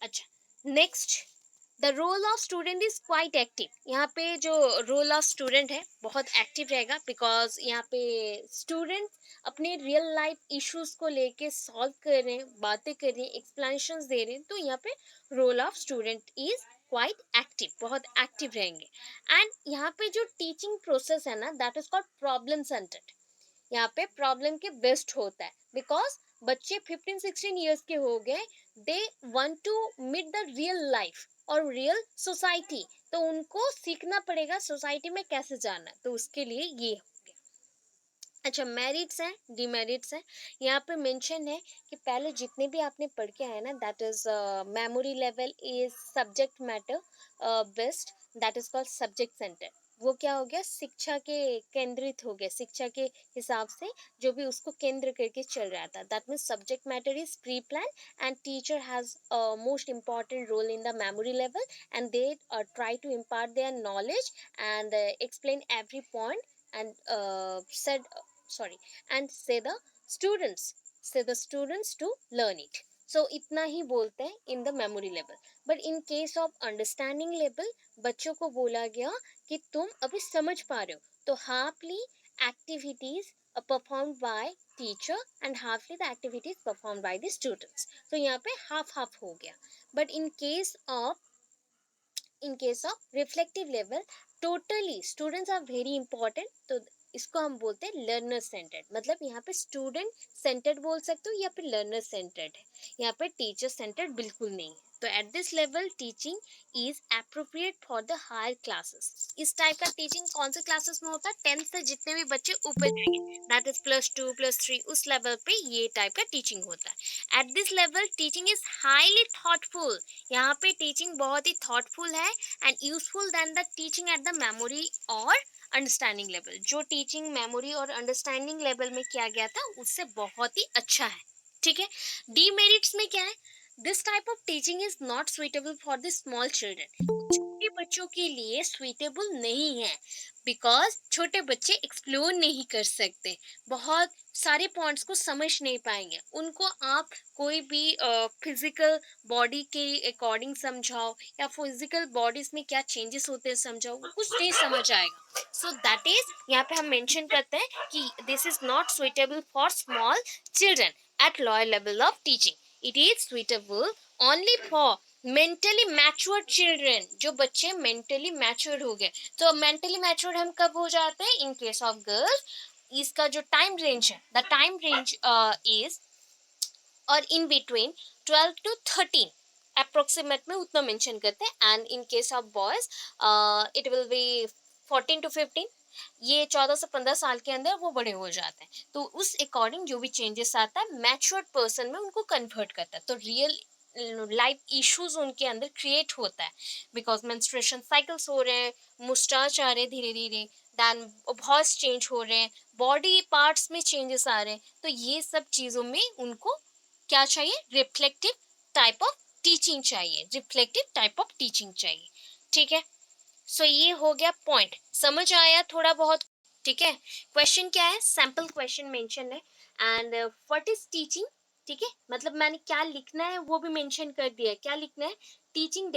अच्छा, next, the role of student is quite active. यहाँ पे जो रोल ऑफ स्टूडेंट है बहुत एक्टिव रहेगा, बिकॉज यहाँ पे स्टूडेंट अपने रियल लाइफ इश्यूज को लेके सॉल्व कर रहे हैं, बातें कर रहे हैं, एक्सप्लेनेशन दे रहे हैं, तो यहाँ पे role of student is quite active, बहुत एक्टिव रहेंगे। एंड यहाँ पे जो टीचिंग प्रोसेस है ना, that is called problem centred, यहाँ पे प्रॉब्लम के बेस्ट होता है, बिकॉज बच्चे 15-16 ईयर्स के हो गए, they want to meet the real life और रियल सोसाइटी, तो उनको सीखना पड़ेगा सोसाइटी में कैसे जाना है, तो उसके लिए ये हो गया। अच्छा, मेरिट्स हैं, डिमेरिट्स हैं। यहाँ पे मेंशन है कि पहले जितने भी आपने पढ़ के आए ना, that is memory level is subject matter based, that is called subject centre. वो क्या हो गया, शिक्षा के केंद्रित हो गया, शिक्षा के हिसाब से जो भी उसको केंद्र करके चल रहा था। That means subject matter is pre plan and teacher has most important role in the memory level, and they try to impart their knowledge and explain every point and said sorry and say the students to learn it. So इतना ही बोलते हैं in the memory level. But in case of understanding level, बच्चों को बोला गया कि तुम अभी समझ पा रहे हो, तो halfly activities performed by teacher and halfly the activities performed by the students. तो यहाँ पे half half हो गया. But in case of reflective level, totally students are very important. तो इसको हम बोलते हैं लर्नर सेंटर्ड, मतलब यहाँ पे स्टूडेंट सेंटर्ड बोल सकते हो या फिर लर्नर सेंटर्ड है, यहाँ पे टीचर सेंटर्ड बिल्कुल नहीं है। तो at this level teaching is appropriate for the higher classes. इस टाइप का टीचिंग कौन से क्लासेस में होता है, 10th से जितने भी बच्चे ऊपर जाएंगे, दैट इज +2 +3, उस लेवल पे ये टाइप का टीचिंग होता है। At this level teaching is highly thoughtful. यहाँ पे टीचिंग बहुत ही थॉटफुल है and useful than the teaching at the memory और अंडरस्टैंडिंग लेवल। जो टीचिंग मेमोरी और अंडरस्टैंडिंग लेवल में किया गया था उससे बहुत ही अच्छा है। ठीक है। डीमेरिट्स में क्या है, this type of teaching is not suitable for the small children. छोटे बच्चों के लिए सुइटेबल नहीं है, बिकॉज छोटे बच्चे एक्सप्लोर नहीं कर सकते, बहुत सारे पॉइंट्स को समझ नहीं पाएंगे। उनको आप कोई भी फिजिकल बॉडी के अकॉर्डिंग समझाओ या फिजिकल बॉडीज में क्या चेंजेस होते हैं समझाओ, वो कुछ नहीं समझ आएगा। सो दैट इज यहाँ पे हम मेंशन करते हैं कि this is not suitable for small children at lower level of teaching. It is suitable only for mentally mature children, जो बच्चे मेंटली मैच्योर हो गए। तो मेंटली मैच्योर हम कब हो जाते हैं, इन केस ऑफ गर्ल्स इसका जो टाइम रेंज है, द टाइम रेंज इज और इन बिटवीन 12 to 13 अप्रोक्सीमेट में उतना मेंशन करते हैं। And in case of boys it will be 14 to 15। ये 14 से 15 साल के अंदर वो बड़े हो जाते हैं, तो उस अकॉर्डिंग जो भी चेंजेस आता है मैच्योर्ड पर्सन में उनको कन्वर्ट करता है। तो रियल लाइफ इश्यूज उनके अंदर क्रिएट होता है, बिकॉज मेंस्ट्रुएशन साइकिल्स हो रहे हैं, मुस्टाच आ रहे हैं धीरे धीरे, दैन वॉइस चेंज हो रहे हैं, बॉडी पार्ट्स में चेंजेस आ रहे हैं। तो ये सब चीज़ों में उनको क्या चाहिए, रिफ्लेक्टिव टाइप ऑफ टीचिंग चाहिए, रिफ्लेक्टिव टाइप ऑफ टीचिंग चाहिए। ठीक है। सो ये हो गया पॉइंट, समझ आया थोड़ा बहुत। ठीक है। क्वेश्चन क्या है, सैंपल क्वेश्चन मेंशन है एंड व्हाट इज टीचिंग। ठीक है, मतलब मैंने क्या लिखना है वो भी मेंशन कर दिया है। क्या लिखना है, टीचिंग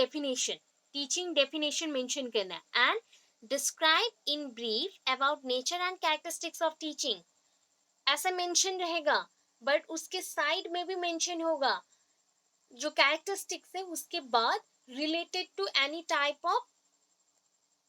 डेफिनेशन मेंशन करना है and describe in brief about nature and characteristics of teaching, ऐसा मेंशन रहेगा। बट उसके साइड में भी मेंशन होगा जो कैरेक्टरिस्टिक्स है, उसके बाद related to any type of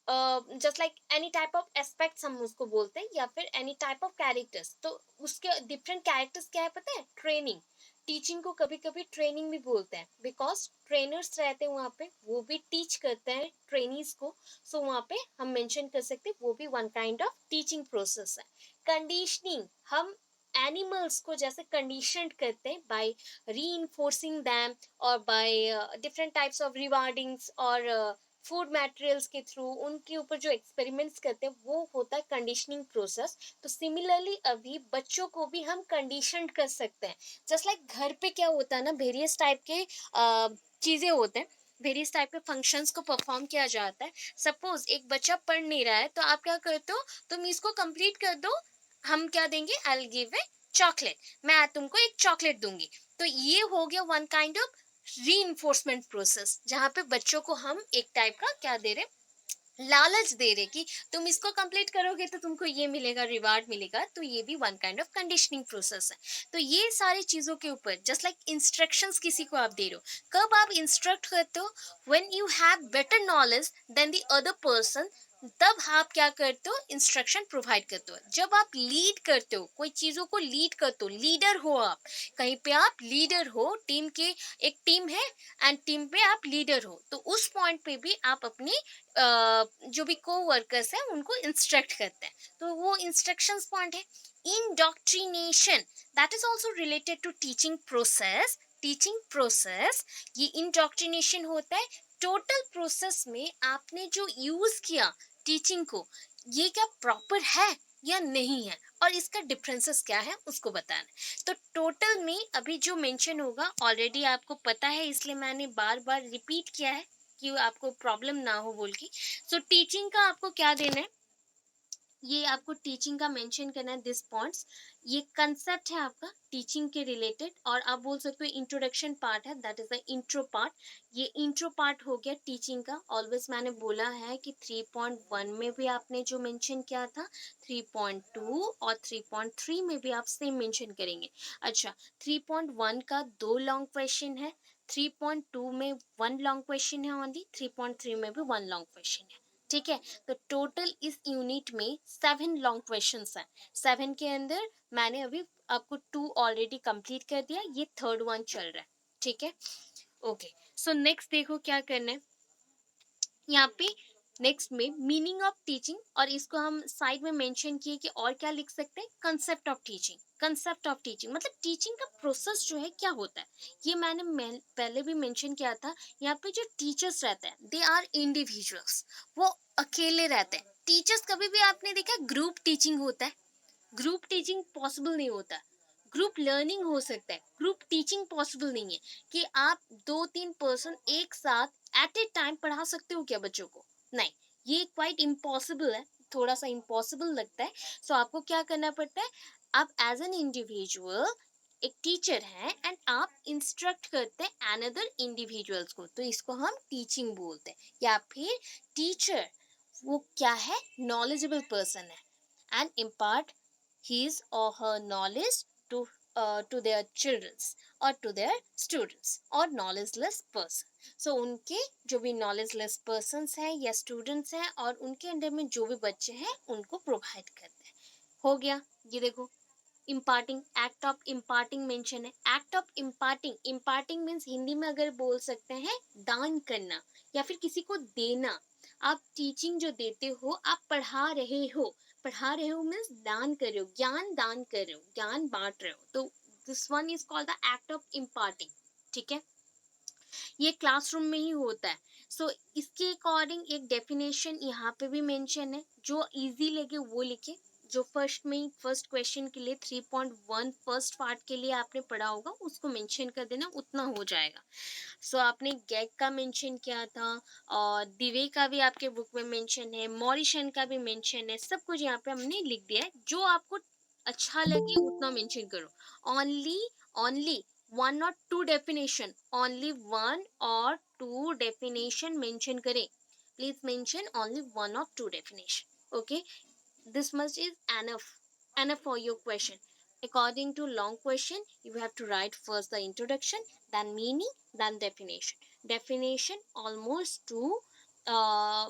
just like any type of aspects हम उसको बोलते हैं, या फिर एनी टाइप ऑफ कैरेक्टर्स। तो उसके डिफरेंट कैरेक्टर्स क्या है पता है, ट्रेनिंग। टीचिंग को कभी कभी ट्रेनिंग भी बोलते हैं, बिकॉज ट्रेनर्स रहते हैं वहाँ पे, वो भी टीच करते हैं ट्रेनीज को। सो वहाँ पे हम मेंशन कर सकते हैं वो भी one kind of teaching process है। कंडीशनिंग, हम एनिमल्स को जैसे कंडीशनड करते हैं बाय रीइंफोर्सिंग दैम और बाय डिफरेंट टाइप्स ऑफ रिवार्डिंग्स और फूड मटेरियल्स के थ्रू उनके ऊपर जो एक्सपेरिमेंट्स करते हैं वो होता है कंडीशनिंग प्रोसेस। तो सिमिलरली अभी बच्चों को भी हम कंडीशनड कर सकते हैं। जस्ट लाइक घर पे क्या होता है ना, वेरियस टाइप के चीज़ें होते हैं, वेरियस टाइप के फंक्शंस को परफॉर्म किया जाता है। सपोज एक बच्चा पढ़ नहीं रहा है तो आप क्या करते हो, तुम इसको कंप्लीट कर दो, हम क्या देंगे, I will give a chocolate, मैं तुमको एक चॉकलेट दूंगी। तो ये हो गया one kind of reinforcement process, जहाँ पे बच्चों को हम एक टाइप का क्या दे रहे, लालच दे रहे कि तुम इसको कंप्लीट करोगे तो तुमको ये मिलेगा, रिवार्ड मिलेगा। तो ये भी one kind of conditioning process है। तो ये सारी चीजों के ऊपर जस्ट लाइक इंस्ट्रक्शंस किसी को आप दे रहे हो, कब आप इंस्ट्रक्ट करते हो, when you have better knowledge than the other person, तब आप क्या करते हो, इंस्ट्रक्शन प्रोवाइड करते हो। जब आप लीड करते हो, कोई चीजों को लीड करते हो, लीडर हो आप, कहीं पे आप लीडर हो, टीम के, एक टीम है एंड टीम पे आप लीडर हो, तो उस पॉइंट पे भी आप अपनी जो भी को वर्कर्स हैं उनको इंस्ट्रक्ट करते हैं। तो वो इंस्ट्रक्शंस पॉइंट है। indoctrination, that is also related to teaching process. Teaching process, ये इंडोक्ट्रिनेशन होता है टोटल प्रोसेस में आपने जो यूज किया टीचिंग को, ये क्या प्रॉपर है या नहीं है, और इसका डिफरेंसेस क्या है उसको बताना है। तो टोटल में अभी जो मेंशन होगा ऑलरेडी आपको पता है, इसलिए मैंने बार बार रिपीट किया है कि आपको प्रॉब्लम ना हो बोल के। सो टीचिंग का आपको क्या देना है, ये आपको टीचिंग का मेंशन करना है दिस पॉइंट्स। ये कंसेप्ट है आपका टीचिंग के रिलेटेड, और आप बोल सकते हो इंट्रोडक्शन पार्ट है, that is the intro part. ये इंट्रो पार्ट हो गया टीचिंग का। ऑलवेज मैंने बोला है कि 3.1 में भी आपने जो मेंशन किया था, 3.2 और 3.3 में भी आप सेम मेंशन करेंगे। अच्छा, 3.1 का 2 लॉन्ग क्वेश्चन है, 3.2 में 1 लॉन्ग क्वेश्चन है ओनली, 3.3 में भी 1 लॉन्ग क्वेश्चन है। ठीक है, तो टोटल इस यूनिट में 7 लॉन्ग क्वेश्चंस हैं। 7 के अंदर मैंने अभी आपको 2 ऑलरेडी कंप्लीट कर दिया, ये थर्ड वन चल रहा है। ठीक है, ओके। सो नेक्स्ट देखो क्या करना है यहाँ पे। नेक्स्ट में मीनिंग ऑफ टीचिंग, और इसको हम साइड में मेंशन किए कि और क्या लिख सकते हैं, concept of teaching. Concept of teaching मतलब टीचिंग का प्रोसेस जो है क्या होता है, ये मैंने पहले भी मेंशन किया था। यहाँ पे जो टीचर्स रहते हैं दे आर इंडिविजुअल्स, वो अकेले रहते हैं। टीचर्स कभी भी आपने देखा ग्रुप टीचिंग होता है, ग्रुप टीचिंग पॉसिबल नहीं होता। ग्रुप लर्निंग हो सकता है, ग्रुप टीचिंग पॉसिबल नहीं है कि आप 2-3 पर्सन एक साथ एट ए टाइम पढ़ा सकते हो क्या बच्चों को, नहीं, ये क्वाइट इम्पॉसिबल है, थोड़ा सा इम्पॉसिबल लगता है। सो आपको क्या करना पड़ता है, आप एज एन इंडिविजुअल एक टीचर है एंड आप इंस्ट्रक्ट करते हैं अनदर इंडिविजुअल्स को, तो इसको हम टीचिंग बोलते हैं। या फिर टीचर वो क्या है, नॉलेजेबल पर्सन है and impart his or her knowledge to to their childrens or to their students or knowledgeless person। so उनके जो भी knowledgeless persons हैं या students हैं और उनके अंडर में जो भी बच्चे हैं उनको प्रोवाइड करते हैं। हो गया, ये देखो imparting, act of imparting mention है। Act of imparting, imparting means Hindi में अगर बोल सकते हैं दान करना या फिर किसी को देना। आप टीचिंग जो देते हो, आप पढ़ा रहे हो, पढ़ा रहे हो मीन्स दान कर रहे हो, ज्ञान दान कर रहे हो, ज्ञान बांट रहे हो, तो this one is called the act of imparting. ठीक है, ये क्लासरूम में ही होता है। सो इसके अकॉर्डिंग एक डेफिनेशन यहाँ पे भी मेंशन है, जो इजी लगे वो लिखे। जो फर्स्ट में फर्स्ट क्वेश्चन के लिए 3.1 फर्स्ट पार्ट के लिए आपने पढ़ा होगा उसको मेंशन कर देना, उतना हो जाएगा। सो आपने गैग का मेंशन किया था, और दिवे का भी आपके बुक में मेंशन है, मॉरिशन का भी मेंशन है, सब कुछ यहाँ पे हमने लिख दिया है। जो आपको अच्छा लगे उतना मेंशन करो। Only only 1 or 2 definition, only 1 or 2 definition mention करें। Please mention only 1 or 2 definition. Okay, this much is enough for your question. According to long question, you have to write first the introduction, then meaning, then definition. Definition almost uh,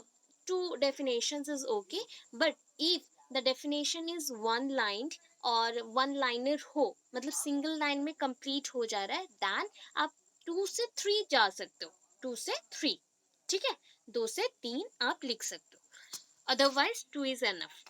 two definitions is okay, but if the definition is one lined और one liner हो, मतलब single line में complete हो जा रहा है, then आप 2 से 3 जा सकते हो, 2 से 3। ठीक है, 2 से 3 आप लिख सकते हो, अदरवाइज 2 इज एनफ।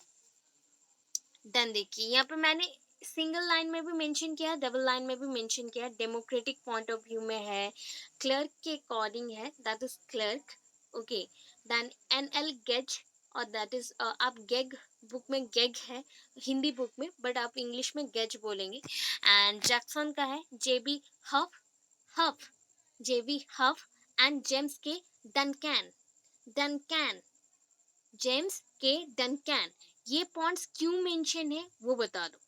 देन देखिए यहाँ पे मैंने सिंगल लाइन में भी मेंशन किया, डबल लाइन में भी मेंशन किया। डेमोक्रेटिक पॉइंट ऑफ व्यू में है, क्लर्क के अकॉर्डिंग है, that is clerk. Okay, then NL Gage, और दैट इज आप गेग, बुक में गेग है हिंदी बुक में, बट आप इंग्लिश में गेज बोलेंगे। एंड जैक्सन का है JB Hough, Hough, JB Hough, and James के डनकैन, डनकैन, जेम्स के डनकैन। ये पॉइंट्स क्यों मेंशन है वो बता दो,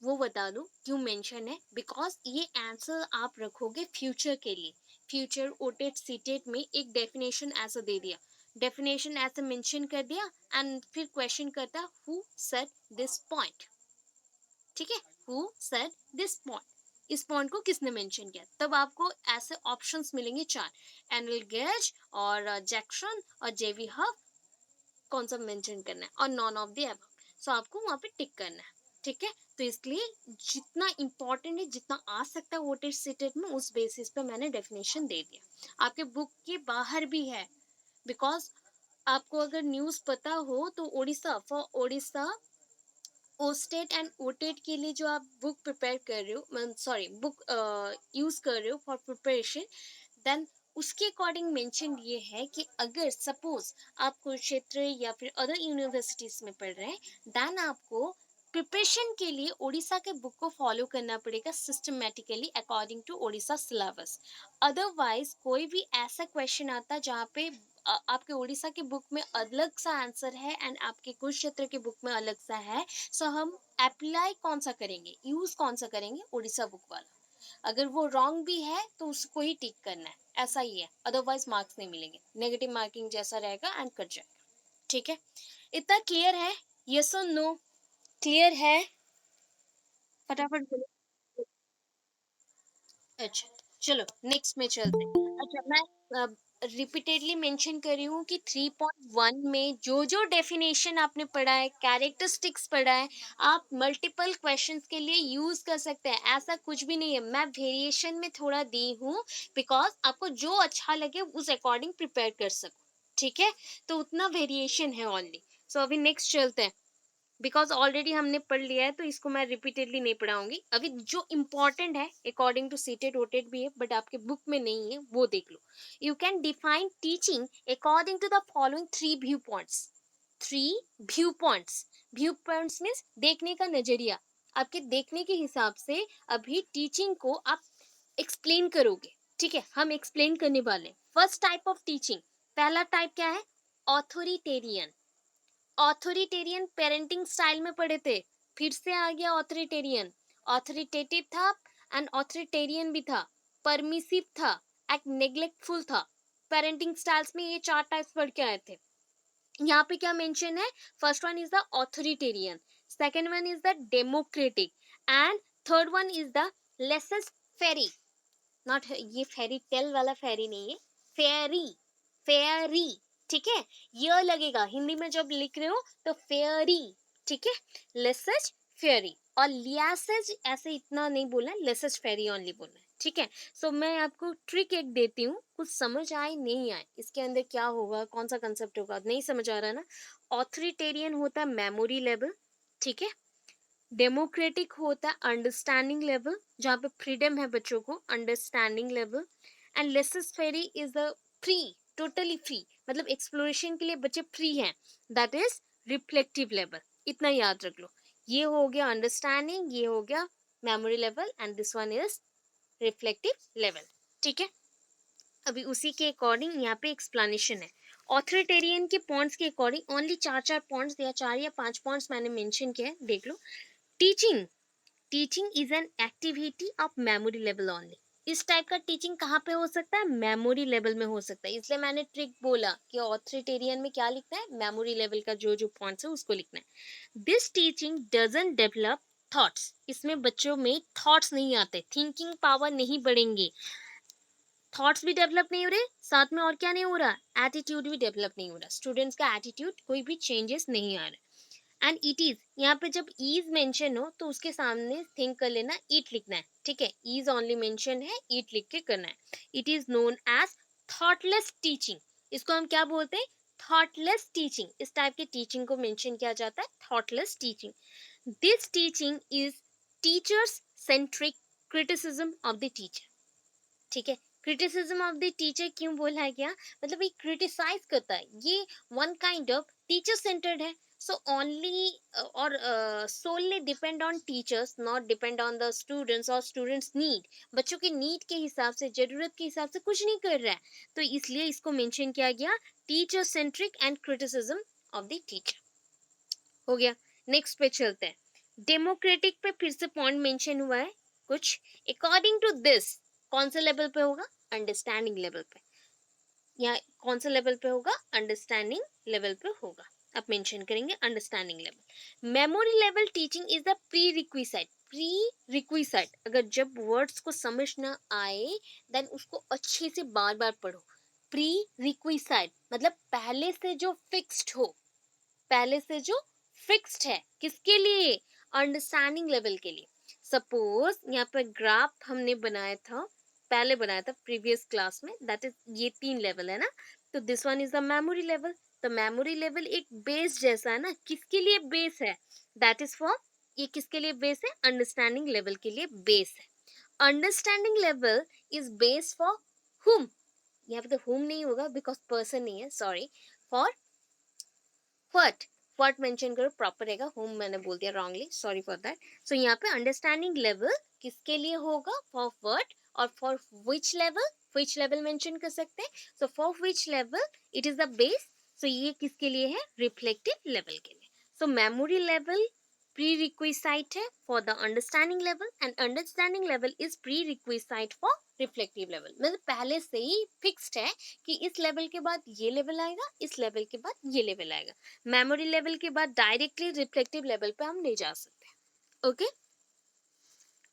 वो बता दो क्यों मेंशन है, बिकॉज ये आंसर आप रखोगे फ्यूचर के लिए। फ्यूचर ओटेट सीटेट में एक डेफिनेशन ऐसा दे दिया, डेफिनेशन ऐसे मेंशन कर दिया एंड फिर क्वेश्चन करता हु सेड दिस पॉइंट। ठीक है, हु सेड दिस पॉइंट, इस पॉइंट को किसने मेंशन किया, तब आपको ऐसे ऑप्शंस मिलेंगे 4, एनएल गेज और जैक्सन और JB हफ, कौन सा मेंशन करना है, और नॉन ऑफ द अबव। सो आपको वहां पे टिक करना है। ठीक है, तो इसलिए जितना इंपॉर्टेंट है, जितना आ सकता है वोटेड सीटेड में, उस बेसिस पे मैंने डेफिनेशन दे दिया। आपके बुक के बाहर भी है, बिकॉज आपको अगर न्यूज पता हो तो ओडिशा, फॉर ओडिशा ओस्टेट एंड ओटेट के लिए जो आप बुक प्रिपेयर कर रहे हो, सॉरी बुक यूज कर रहे हो फॉर प्रिपरेशन, देन उसके अकॉर्डिंग मेंशन ये है कि अगर सपोज आप कुरुक्षेत्र या फिर अदर यूनिवर्सिटीज में पढ़ रहे हैं, देन आपको प्रिपरेशन के लिए ओडिशा के बुक को फॉलो करना पड़ेगा systematically according to Odisha syllabus. Otherwise कोई भी ऐसा क्वेश्चन आता है जहाँ पे आपके ओडिशा के बुक में अलग सा आंसर है एंड आपके कुरुक्षेत्र के बुक में अलग सा है, सो हम अप्लाई कौन सा करेंगे, यूज कौन सा करेंगे, ओडिशा बुक वाला। अगर वो रॉन्ग भी है तो उसको ही टिक करना है, ऐसा ही है, अदरवाइज मार्क्स नहीं मिलेंगे, नेगेटिव मार्किंग जैसा रहेगा एंड कट जाएगा। ठीक है, इतना क्लियर है? यस और नो? क्लियर है? फटाफट बोलो। अच्छा, चलो नेक्स्ट में चलते हैं। अच्छा, मैं रिपीटेडली मेंशन कर रही हूँ कि 3.1 में जो जो डेफिनेशन आपने पढ़ा है, कैरेक्टरिस्टिक्स पढ़ा है, आप मल्टीपल क्वेश्चंस के लिए यूज कर सकते हैं, ऐसा कुछ भी नहीं है। मैं वेरिएशन में थोड़ा दी हूँ बिकॉज आपको जो अच्छा लगे उस अकॉर्डिंग प्रिपेयर कर सको। ठीक है, तो उतना वेरिएशन है ओनली। सो अभी नेक्स्ट चलते हैं, बिकॉज ऑलरेडी हमने पढ़ लिया है तो इसको मैं रिपीटेडली नहीं पढ़ाऊंगी। अभी जो इम्पोर्टेंट है अकॉर्डिंग टू सीटेड रोटेड भी है बट आपके बुक में नहीं है, वो देख लो। You can define teaching according to the following three view points. Three view points, view points means देखने का नजरिया। आपके देखने के हिसाब से अभी टीचिंग को आप एक्सप्लेन करोगे। ठीक है, हम एक्सप्लेन करने वाले। फर्स्ट टाइप ऑफ टीचिंग, पहला टाइप क्या है? ऑथोरिटेरियन। ऑथोरिटेरियन पेरेंटिंग स्टाइल में पढ़े थे, फिर से आ गया ऑथोरिटेरियन। ऑथोरिटेटिव था एंड ऑथोरिटेरियन भी था, परमिसिव था, एक नेग्लेक्टफुल था। पेरेंटिंग स्टाइल्स में ये चार टाइप्स पढ़ के आए थे। यहाँ पे क्या मेंशन है? First one is the authoritarian, second one is the democratic and third one is the laissez faire. Not ये फेरी टेल वाला फेरी नहीं है, फेरी, फेरी। ठीक है, ये लगेगा हिंदी में जब लिख रहे हो तो फेरी। ठीक है, लेसज फेरी और लियासेज ऐसे इतना नहीं बोलना है, लेसज फेरी ओनली बोलना है। ठीक है, सो मैं आपको ट्रिक एक देती हूँ, कुछ समझ आए नहीं आए, इसके अंदर क्या होगा, कौन सा कंसेप्ट होगा, नहीं समझ आ रहा ना? ऑथोरिटेरियन होता है मेमोरी लेवल। ठीक है, डेमोक्रेटिक होता है अंडरस्टैंडिंग लेवल, जहाँ पे फ्रीडम है बच्चों को, understanding level. And laissez faire is the free, totally free, मतलब एक्सप्लोरेशन के लिए बच्चे फ्री हैं, दैट इज रिफ्लेक्टिव लेवल। इतना याद रख लो, ये हो गया अंडरस्टैंडिंग, ये हो गया memory level and this one is reflective level. ठीक है, अभी उसी के अकॉर्डिंग यहाँ पे एक्सप्लेनेशन है। ऑथोरिटेरियन के पॉइंट्स के अकॉर्डिंग ओनली चार चार पॉइंट्स या चार या पांच पॉइंट्स मैंने मेंशन किया है, देख लो। Teaching, teaching is an activity of memory level only. इस टाइप का टीचिंग कहाँ पे हो सकता है? मेमोरी लेवल में हो सकता है, इसलिए मैंने ट्रिक बोला कि ऑथोरिटेरियन में क्या लिखना है, मेमोरी लेवल का जो जो पॉइंट्स है उसको लिखना है। This teaching doesn't develop thoughts, इसमें बच्चों में थॉट्स नहीं आते, थिंकिंग पावर नहीं बढ़ेंगे, थॉट्स भी डेवलप नहीं हो रहे, साथ में और क्या नहीं हो रहा, एटीट्यूड भी डेवलप नहीं हो रहा, स्टूडेंट्स का एटीट्यूड कोई भी चेंजेस नहीं आ रहा। एंड इट इज, यहाँ पे जब इज मेंशन हो तो उसके सामने थिंक कर लेना, ईट लिखना है। ठीक है, इज ओनली मेंशन है, ईट लिख के करना है। It is known as thoughtless teaching, इसको हम क्या बोलते हैं? Thoughtless teaching. इस टाइप के टीचिंग को मेंशन किया जाता है thoughtless teaching. This teaching is teachers centric criticism of the teacher. ठीक है, क्रिटिसिज्म ऑफ द टीचर क्यों बोला है क्या? मतलब ये क्रिटिसाइज करता है, ये one kind of teacher centred है। सो ओनली और solely depend on teachers, not depend on the students और स्टूडेंट्स नीड। बच्चों के नीड के हिसाब से, जरूरत के हिसाब से कुछ नहीं कर रहा है, तो इसलिए इसको मेंशन किया गया, teacher centric and criticism of the teacher. हो गया, नेक्स्ट पे चलते हैं। डेमोक्रेटिक पे फिर से पॉइंट मेंशन हुआ है कुछ, अकॉर्डिंग टू दिस कौन से लेवल पे होगा? अंडरस्टैंडिंग लेवल पे। या कौन से लेवल पे होगा? अंडरस्टैंडिंग लेवल पे होगा, आप मेंशन करेंगे understanding level. Memory level teaching is the pre requisite, pre requisite, अगर जब वर्ड्स को समझ ना आए देन उसको अच्छे से बार बार पढ़ो। प्री रिक्विसाइट मतलब पहले से जो फिक्स्ड हो, पहले से जो फिक्स्ड है, किसके लिए? अंडरस्टैंडिंग लेवल के लिए। सपोज यहाँ पर ग्राफ हमने बनाया था, पहले बनाया था प्रीवियस क्लास में, दैट इज ये तीन लेवल है ना, तो this one is the memory level, तो मेमोरी लेवल एक बेस जैसा है ना, किसके लिए बेस है, दैट इज फॉर, ये किसके लिए बेस है, अंडरस्टैंडिंग लेवल के लिए बेस है। Understanding level is base for हुम, यहाँ पे तो हुम नहीं होगा बिकॉज पर्सन नहीं है, sorry, for what, what mention करो प्रॉपर रहेगा, होम मैंने बोल दिया wrongly, sorry for that. So यहाँ पे अंडरस्टैंडिंग लेवल किसके लिए होगा, फॉर व्हाट और फॉर विच लेवल मेंशन कर सकते हैं, so for which level it is the base, so ये किसके लिए है, रिफ्लेक्टिव लेवल के लिए। सो मेमोरी लेवल prerequisite है for the understanding level and understanding level is prerequisite for reflective level, मतलब पहले से ही फिक्स्ड है कि इस लेवल के बाद ये लेवल आएगा, इस लेवल के बाद ये लेवल आएगा। मेमोरी लेवल के बाद डायरेक्टली रिफ्लेक्टिव लेवल पे हम नहीं जा सकते। ओके,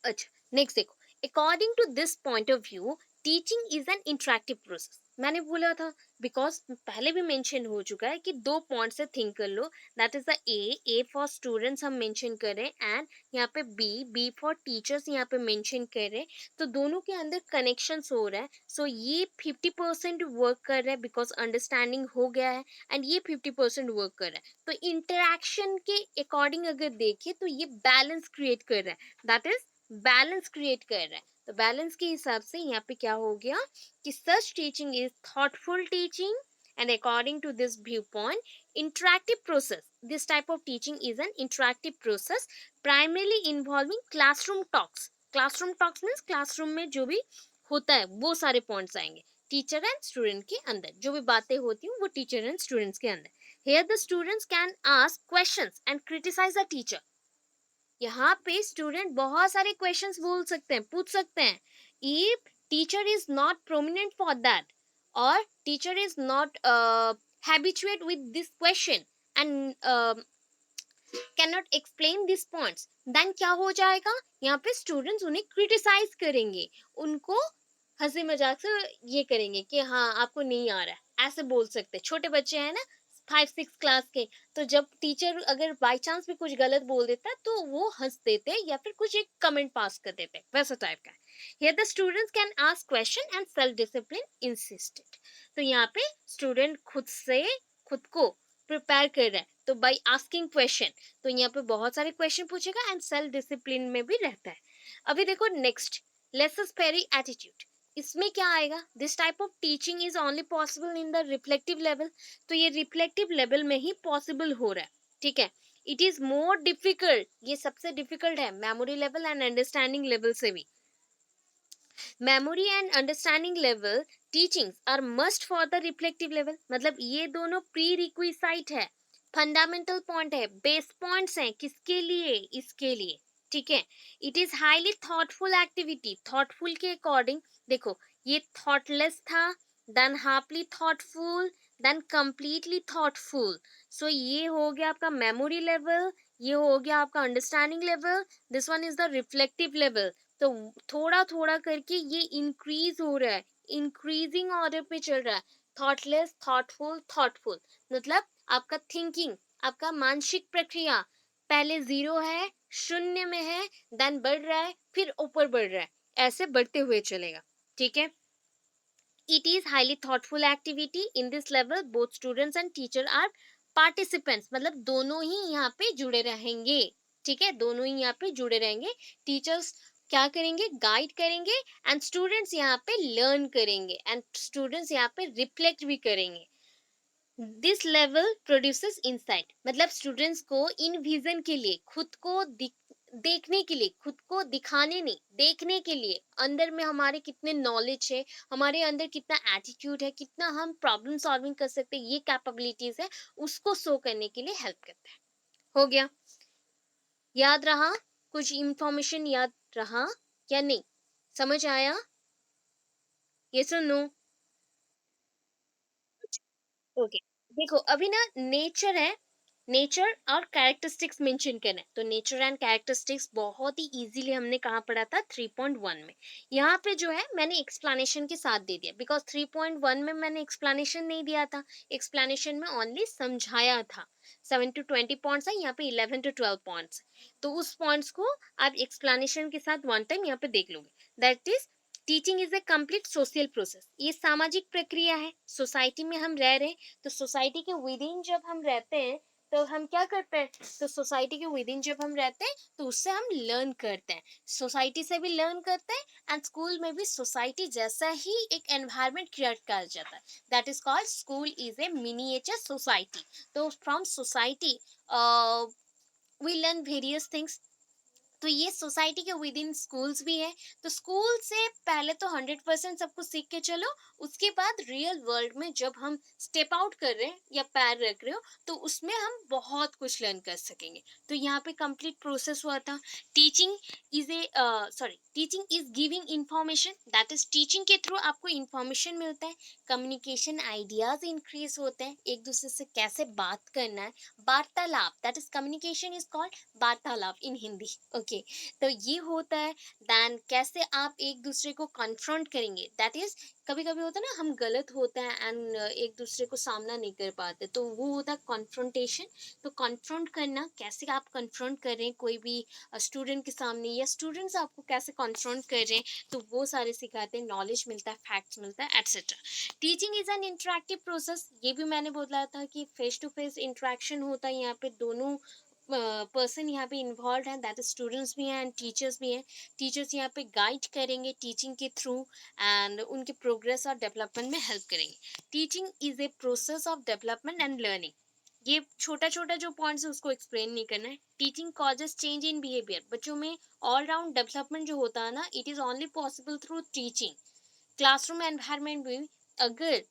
अच्छा नेक्स्ट देखो, according to this point of view teaching is an interactive process, मैंने बोला था बिकॉज पहले भी मेंशन हो चुका है कि दो पॉइंट से थिंक कर लो, that is the A for students हम मेंशन कर रहे हैं एंड यहाँ पे बी फॉर टीचर्स यहाँ पे मेंशन कर रहे हैं, तो दोनों के अंदर कनेक्शंस हो रहा है। सो ये 50% वर्क कर रहा है बिकॉज अंडरस्टैंडिंग हो गया है एंड ये 50% वर्क कर रहा है, तो इंटरेक्शन के अकॉर्डिंग अगर देखें तो ये बैलेंस क्रिएट कर रहा है, दैट इज बैलेंस क्रिएट कर रहा है। तो बैलेंस के हिसाब से यहाँ पे क्या हो गया कि such teaching is thoughtful teaching and according to this viewpoint interactive process, this type of teaching is an interactive process primarily involving classroom talks means classroom में जो भी होता है वो सारे पॉइंट्स आएंगे, टीचर एंड स्टूडेंट के अंदर जो भी बातें होती हैं वो टीचर एंड स्टूडेंट्स के अंदर। here the students can ask questions and criticize a teacher, यहाँ पे स्टूडेंट बहुत सारे क्वेश्चंस बोल सकते हैं, पूछ सकते हैं, if teacher is not prominent for that और teacher is not habituate with this question and can not explain this points, then क्या हो जाएगा, यहाँ पे स्टूडेंट्स उन्हें क्रिटिसाइज करेंगे, उनको हंसी मजाक से ये करेंगे कि हाँ आपको नहीं आ रहा है, ऐसे बोल सकते, छोटे बच्चे हैं ना 5-6 क्लास के, तो जब टीचर अगर बाई चांस भी कुछ गलत बोल देता है तो वो हंस देते या फिर कुछ एक कमेंट पास कर देते, वैसा टाइप का है। Here the students can ask question and self discipline insisted, तो यहाँ पे स्टूडेंट खुद से खुद को प्रिपेयर कर रहा है, तो बाई आस्किंग क्वेश्चन, तो यहाँ पे बहुत सारे क्वेश्चन पूछेगा एंड सेल्फ डिसिप्लिन में भी रहता है। अभी देखो नेक्स्ट, लेसस पेरी एटीट्यूड, इसमें क्या आएगा, this type of teaching is only possible in the reflective level, तो ये रिफ्लेक्टिव लेवल में ही पॉसिबल हो रहा है, ठीक है। इट इज मोर डिफिकल्ट, ये सबसे डिफिकल्ट है memory level and understanding level से भी। Memory and understanding level teachings are must for the reflective level, मतलब ये दोनों प्री रिक्विसाइट है, फंडामेंटल पॉइंट है, बेस पॉइंट्स हैं, किसके लिए, इसके लिए, ठीक है। It is highly thoughtful activity, thoughtful के अकॉर्डिंग देखो, ये थॉटलेस था, देन हार्पली thoughtful, then completely thoughtful, so ये हो गया आपका मेमोरी लेवल, ये हो गया आपका understanding level, this one is the reflective level. तो थोड़ा थोड़ा करके ये इंक्रीज हो रहा है, इंक्रीजिंग ऑर्डर पे चल रहा है, थॉटलेस थॉटफुल थॉटफुल, मतलब आपका थिंकिंग, आपका मानसिक प्रक्रिया पहले जीरो है, शून्य में है, देन बढ़ रहा है, फिर ऊपर बढ़ रहा है, ऐसे बढ़ते हुए चलेगा, ठीक है। It is highly thoughtful activity in this level both students and teacher are participants, मतलब दोनों ही यहाँ पे जुड़े रहेंगे, ठीक है, दोनों ही यहाँ पे जुड़े रहेंगे, टीचर्स क्या करेंगे, गाइड करेंगे एंड स्टूडेंट्स यहाँ पे लर्न करेंगे एंड स्टूडेंट्स यहाँ पे रिफ्लेक्ट भी करेंगे। दिस लेवल प्रोड्यूसेस इंसाइट, मतलब स्टूडेंट्स को इन विजन के लिए, खुद को देखने के लिए, खुद को दिखाने नहीं, देखने के लिए अंदर में हमारे कितने नॉलेज है, हमारे अंदर कितना एटीट्यूड है, कितना हम प्रॉब्लम सॉल्विंग कर सकते हैं, ये कैपेबिलिटीज है, उसको शो करने के लिए हेल्प करता है। हो गया, याद रहा, कुछ इंफॉर्मेशन याद रहा या नहीं, समझ आया, ये सुनो। ओके, देखो अभी ना नेचर है, नेचर और कैरेक्टरिस्टिक्स मेंशन करना है, तो नेचर एंड कैरेक्टरिस्टिक्स बहुत ही इजीली हमने कहाँ पढ़ा था 3.1 में, यहाँ पे जो है मैंने एक्सप्लेनेशन के साथ दे दिया बिकॉज 3.1 में मैंने एक्सप्लेनेशन नहीं दिया था, एक्सप्लेनेशन में ओनली समझाया था, 7 to 20 पॉइंट्स है, यहाँ पे 11 to 12 पॉइंट्स, तो उस पॉइंट्स को आप एक्सप्लेनेशन के साथ वन टाइम यहाँ पे देख लोगे, that is teaching is A complete social process, ये सामाजिक प्रक्रिया है। सोसाइटी में हम रह रहे हैं, तो सोसाइटी के विद इन जब हम रहते हैं तो हम क्या करते हैं, तो सोसाइटी के विद इन जब हम रहते हैं तो उससे हम लर्न करते हैं, सोसाइटी से भी लर्न करते हैं। एंड स्कूल में भी सोसाइटी जैसा ही एक एनवायरनमेंट क्रिएट किया जाता है, that is called school is a miniature society. तो from society we learn various things. तो ये सोसाइटी के विद इन स्कूल्स भी है। तो स्कूल से पहले तो 100% सब कुछ सीख के चलो, उसके बाद रियल वर्ल्ड में जब हम स्टेप आउट कर रहे हैं या पैर रख रहे हो, तो उसमें हम बहुत कुछ लर्न कर सकेंगे। तो यहाँ पे कंप्लीट प्रोसेस हुआ था। Teaching is A teaching is giving information, that is teaching के थ्रू आपको इंफॉर्मेशन मिलता है, कम्युनिकेशन आइडियाज इंक्रीज होते हैं, एक दूसरे से कैसे बात करना है, वार्तालाप, that is communication is called वार्तालाप इन हिंदी। ओके, तो ये होता है। देन कैसे आप एक दूसरे को कन्फ्रंट करेंगे, दैट इज कभी कभी होता है ना हम गलत होते हैं एंड एक दूसरे को सामना नहीं कर पाते, तो वो होता है कॉन्फ्रंटेशन। तो कॉन्फ्रंट करना, कैसे आप कन्फ्रंट कर रहे हैं कोई भी स्टूडेंट के सामने, या स्टूडेंट्स आपको कैसे कॉन्फ्रंट कर रहे हैं, तो वो सारे सिखाते हैं, नॉलेज मिलता है, फैक्ट्स मिलता है, etcetera. Teaching is an interactive process, ये भी मैंने बोला था कि फेस टू फेस इंटरेक्शन होता है, यहाँ पे दोनों पर्सन यहाँ पे इन्वॉल्व हैं, दैट इज स्टूडेंट्स भी हैं एंड टीचर्स भी हैं। टीचर्स यहाँ पे गाइड करेंगे टीचिंग के थ्रू एंड उनके प्रोग्रेस और डेवलपमेंट में हेल्प करेंगे। Teaching is a process of development and learning, ये छोटा छोटा जो पॉइंट्स है उसको एक्सप्लेन नहीं करना है। Teaching causes change in behaviour, बच्चों में ऑल राउंड डेवलपमेंट जो होता है ना, it is only possible through teaching. Classroom environment में अगर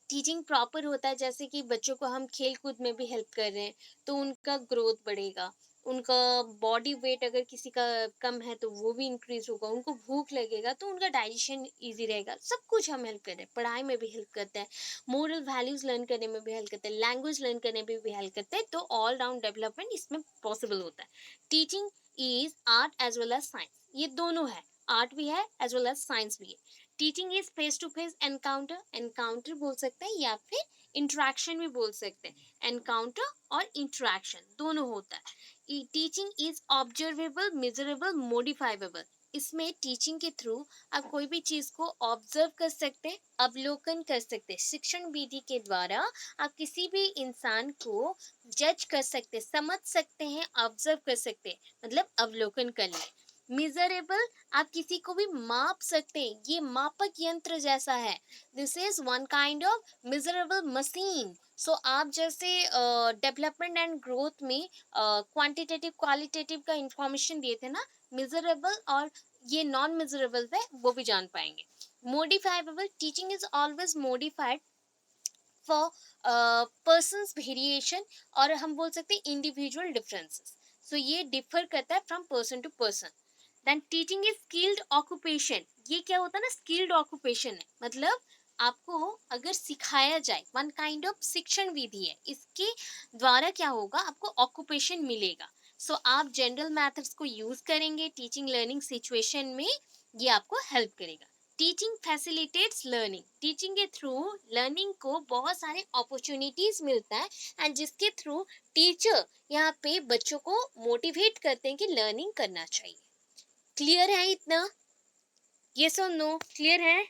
टीचिंग प्रॉपर होता है, जैसे कि बच्चों को हम खेल कूद में भी हेल्प कर रहे हैं, तो उनका ग्रोथ बढ़ेगा, उनका बॉडी वेट अगर किसी का कम है तो वो भी इंक्रीज होगा, उनको भूख लगेगा तो उनका डाइजेशन इजी रहेगा, सब कुछ हम हेल्प कर रहे हैं। पढ़ाई में भी हेल्प करते हैं, मोरल वैल्यूज लर्न करने में भी हेल्प करते हैं, लैंग्वेज लर्न करने में भी हेल्प करते हैं, तो ऑल राउंड डेवलपमेंट इसमें पॉसिबल होता है। Teaching is art as well as science, ये दोनों है, आर्ट भी है एज वेल एज साइंस भी है। Teaching is face to face encounter, encounter बोल सकते हैं या फिर इंटरेक्शन भी बोल सकते हैं, एनकाउंटर और इंटरेक्शन दोनों होता है। Teaching is observable, measurable, modifiable, इसमें टीचिंग के थ्रू आप कोई भी चीज को ऑब्जर्व कर सकते हैं, अवलोकन कर सकते हैं। शिक्षण विधि के द्वारा आप किसी भी इंसान को जज कर सकते हैं, समझ सकते हैं, ऑब्जर्व कर सकते हैं, मतलब अवलोकन कर ले। मिजरेबल, आप किसी को भी माप सकते हैं, ये मापक यंत्र जैसा है, this is one kind of miserable machine. So आप जैसे डेवलपमेंट एंड ग्रोथ में क्वांटिटेटिव क्वालिटेटिव का इंफॉर्मेशन दिए थे ना, मिजरेबल और ये नॉन मिजरेबल है वो भी जान पाएंगे। Modifiable, teaching is always modified for persons variation, और हम बोल सकते हैं इंडिविजुअल डिफरेंसेस। सो ये डिफर करता है from person to person. Then teaching is skilled occupation, ये क्या होता है ना, स्किल्ड ऑक्यूपेशन है, मतलब आपको अगर सिखाया जाए, वन काइंड ऑफ शिक्षण विधि है, इसके द्वारा क्या होगा, आपको ऑक्यूपेशन मिलेगा। सो आप जनरल मेथड्स को यूज करेंगे टीचिंग लर्निंग सिचुएशन में, ये आपको हेल्प करेगा। टीचिंग फैसिलिटेट्स लर्निंग, टीचिंग के थ्रू लर्निंग को बहुत सारे अपॉर्चुनिटीज मिलता है, एंड जिसके थ्रू टीचर यहाँ पे बच्चों को मोटिवेट करते हैं कि लर्निंग करना चाहिए। क्लियर है इतना? यस और नो, क्लियर है?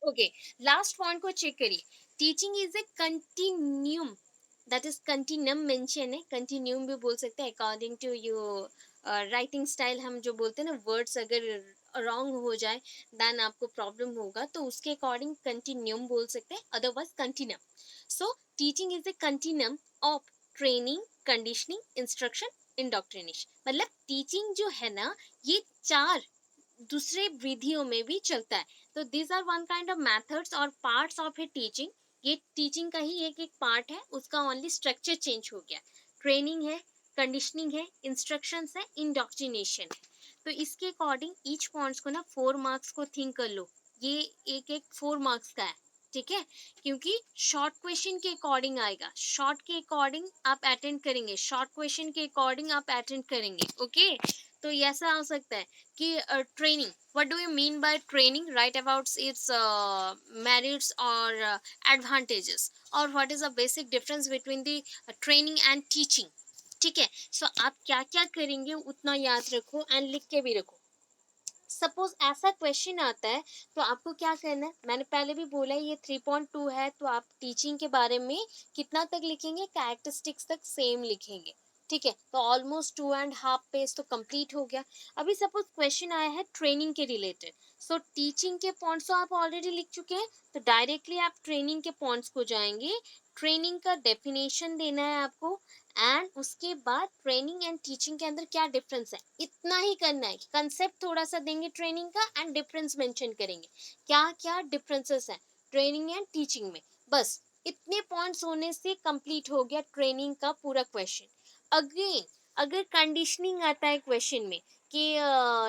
ओके, लास्ट पॉइंट को चेक करिए। Teaching is a continuum, that is continuum mention है, कंटिन्यूम भी बोल सकते हैं according to your writing style. हम जो बोलते हैं ना, वर्ड्स अगर रॉन्ग हो जाए देन आपको प्रॉब्लम होगा, तो उसके अकॉर्डिंग कंटिन्यूम बोल सकते हैं, otherwise continuum. So teaching is a continuum of training, conditioning, instruction, indoctrination, मतलब टीचिंग जो है ना, ये चार दूसरे विधियों में भी चलता है। तो this are one kind of methods और पार्ट्स ऑफ ए टीचिंग, ये टीचिंग का ही एक एक पार्ट है, उसका ओनली स्ट्रक्चर चेंज हो गया। ट्रेनिंग है, कंडीशनिंग है, इंस्ट्रक्शंस है, इंडोक्ट्रिनेशन है। तो इसके अकॉर्डिंग ईच पॉइंट्स को ना 4 मार्क्स को थिंक कर लो, ये एक एक 4 मार्क्स का है, ठीक है, क्योंकि शॉर्ट क्वेश्चन के अकॉर्डिंग आएगा, शॉर्ट के अकॉर्डिंग आप अटेंड करेंगे, शॉर्ट क्वेश्चन के अकॉर्डिंग आप अटेंड करेंगे। ओके, तो ऐसा हो सकता है कि training, what do you mean by training, write about its merits or advantages, or what is the basic difference between the training and teaching, ठीक है। सो आप क्या क्या करेंगे उतना याद रखो एंड लिख के भी रखो। सपोज ऐसा क्वेश्चन आता है तो आपको क्या करना है, मैंने पहले भी बोला है ये 3.2 है, तो आप टीचिंग के बारे में कितना तक लिखेंगे, कैरेक्टरिस्टिक्स तक सेम लिखेंगे। ठीक है, तो ऑलमोस्ट 2.5 पेज तो कंप्लीट हो गया। अभी सपोज क्वेश्चन आया है ट्रेनिंग के रिलेटेड, सो टीचिंग के पॉइंट्स तो आप ऑलरेडी लिख चुके हैं, तो डायरेक्टली आप ट्रेनिंग के पॉइंट्स को जाएंगे। ट्रेनिंग का डेफिनेशन देना है आपको, एंड उसके बाद ट्रेनिंग एंड टीचिंग के अंदर क्या डिफरेंस है, इतना ही करना है। कंसेप्ट थोड़ा सा देंगे ट्रेनिंग का एंड डिफरेंस मेंशन करेंगे, क्या क्या डिफरेंसेस हैं ट्रेनिंग एंड टीचिंग में। बस इतने पॉइंट्स होने से कंप्लीट हो गया ट्रेनिंग का पूरा क्वेश्चन। अगेन अगर कंडीशनिंग आता है क्वेश्चन में कि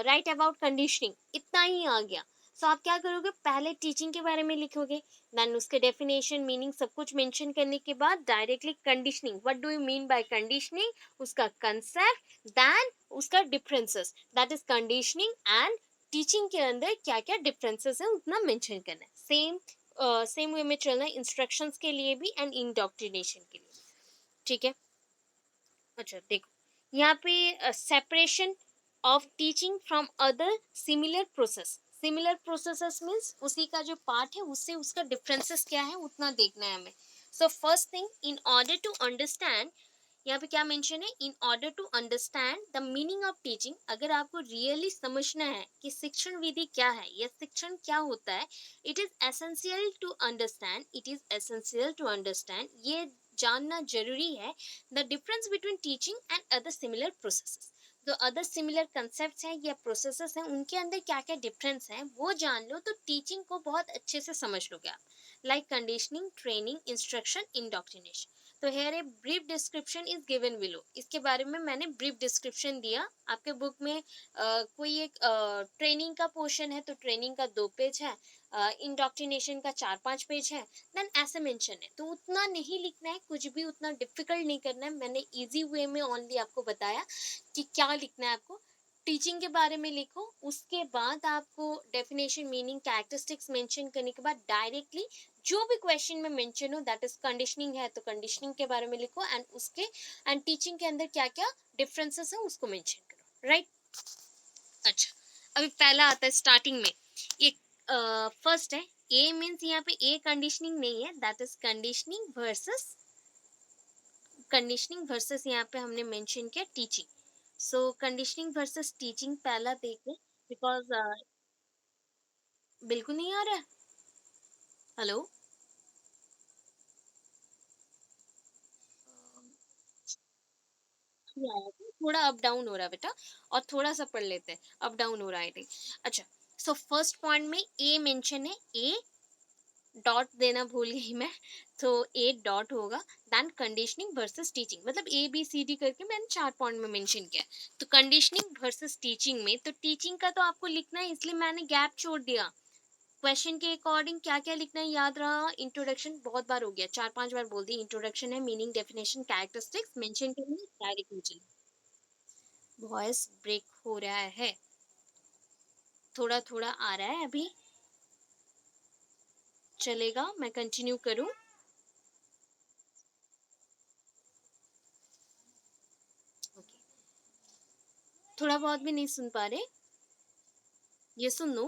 राइट अबाउट कंडीशनिंग, इतना ही आ गया, तो आप क्या करोगे, पहले टीचिंग के बारे में लिखोगे, देन उसके डेफिनेशन मीनिंग सब कुछ मेंशन करने के बाद directly conditioning, what do you mean bye conditioning, उसका कंसेप्ट, देन उसका differences, that is conditioning and teaching के अंदर क्या क्या डिफरेंसेस है उतना मेंशन करना है। सेम वे में चलना है इंस्ट्रक्शंस के लिए भी एंड इंडोक्ट्रिनेशन के लिए। ठीक है, अच्छा देखो यहाँ पे separation of teaching from other similar process. Similar processes means उसी का जो पार्ट है उससे उसका डिफरेंसेस क्या है उतना देखना है हमें। So first thing, in order to understand, यहाँ पे क्या मेंशन है, in order to understand the meaning of teaching, अगर आपको रियली समझना है कि शिक्षण विधि क्या है या शिक्षण क्या होता है, it is essential to understand, it is essential to understand, ये जानना जरूरी है, the difference between teaching and other similar processes. जो अदर सिमिलर कंसेप्ट हैं या प्रोसेसेस हैं उनके अंदर क्या क्या डिफरेंस है वो जान लो, तो टीचिंग को बहुत अच्छे से समझ लोगे आप। Like conditioning, training, instruction, indoctrination. तो here a brief description is given below, इसके बारे में मैंने ब्रीफ डिस्क्रिप्शन दिया। आपके बुक में कोई एक ट्रेनिंग का पोर्शन है तो ट्रेनिंग का 2 पेज है, इंडोक्ट्रिनेशन का 4-5 पेज है, देन ऐसे मेंशन है, तो उतना नहीं लिखना है, कुछ भी उतना डिफिकल्ट नहीं करना है। मैंने इजी वे में ओनली आपको बताया कि क्या लिखना है आपको। टीचिंग के बारे में लिखो, उसके बाद आपको डेफिनेशन, मीनिंग, कैरेक्टरिस्टिक्स मेंशन करने के बाद डायरेक्टली जो भी क्वेश्चन में मेंशन हो, दैट इज कंडीशनिंग है तो कंडीशनिंग के बारे में लिखो, एंड उसके एंड टीचिंग के अंदर क्या क्या डिफरेंसेस है उसको मेंशन करो, राइट। अच्छा, अभी पहला आता है स्टार्टिंग में, ये फर्स्ट है, ए मीन्स यहाँ पे ए कंडीशनिंग नहीं है, दैट इज कंडीशनिंग वर्सेस यहाँ पे हमने मेंशन किया टीचिंग। सो कंडीशनिंग वर्सेस टीचिंग पहला देखें, बिकॉज बिल्कुल नहीं आ रहा है। हेलो, नहीं आया था, थोड़ा अप डाउन हो रहा है बेटा, और थोड़ा सा पढ़ लेते हैं, अप डाउन हो रहा है ठीक। अच्छा, सो फर्स्ट पॉइंट में ए मेंशन है, ए डॉट देना भूल गई मैं, तो ए डॉट होगा, देन कंडीशनिंग वर्सेस टीचिंग, मतलब ए बी सी डी करके मैंने 4 पॉइंट में मेंशन किया। तो कंडीशनिंग वर्सेस टीचिंग में, तो टीचिंग का तो आपको लिखना है इसलिए मैंने गैप छोड़ दिया। क्वेश्चन के अकॉर्डिंग क्या क्या लिखना है याद रहा, इंट्रोडक्शन बहुत बार हो गया, 4-5 बार बोल दी, इंट्रोडक्शन है, मीनिंग, डेफिनेशन, कैरेक्टरिस्टिक्स मेंशन करेंगे, डायरेक्ट नीचे। वॉइस ब्रेक हो रहा है, थोड़ा थोड़ा आ रहा है अभी, चलेगा, मैं कंटिन्यू करूं। ओके, थोड़ा बहुत भी नहीं सुन पा रहे, ये सुन लो।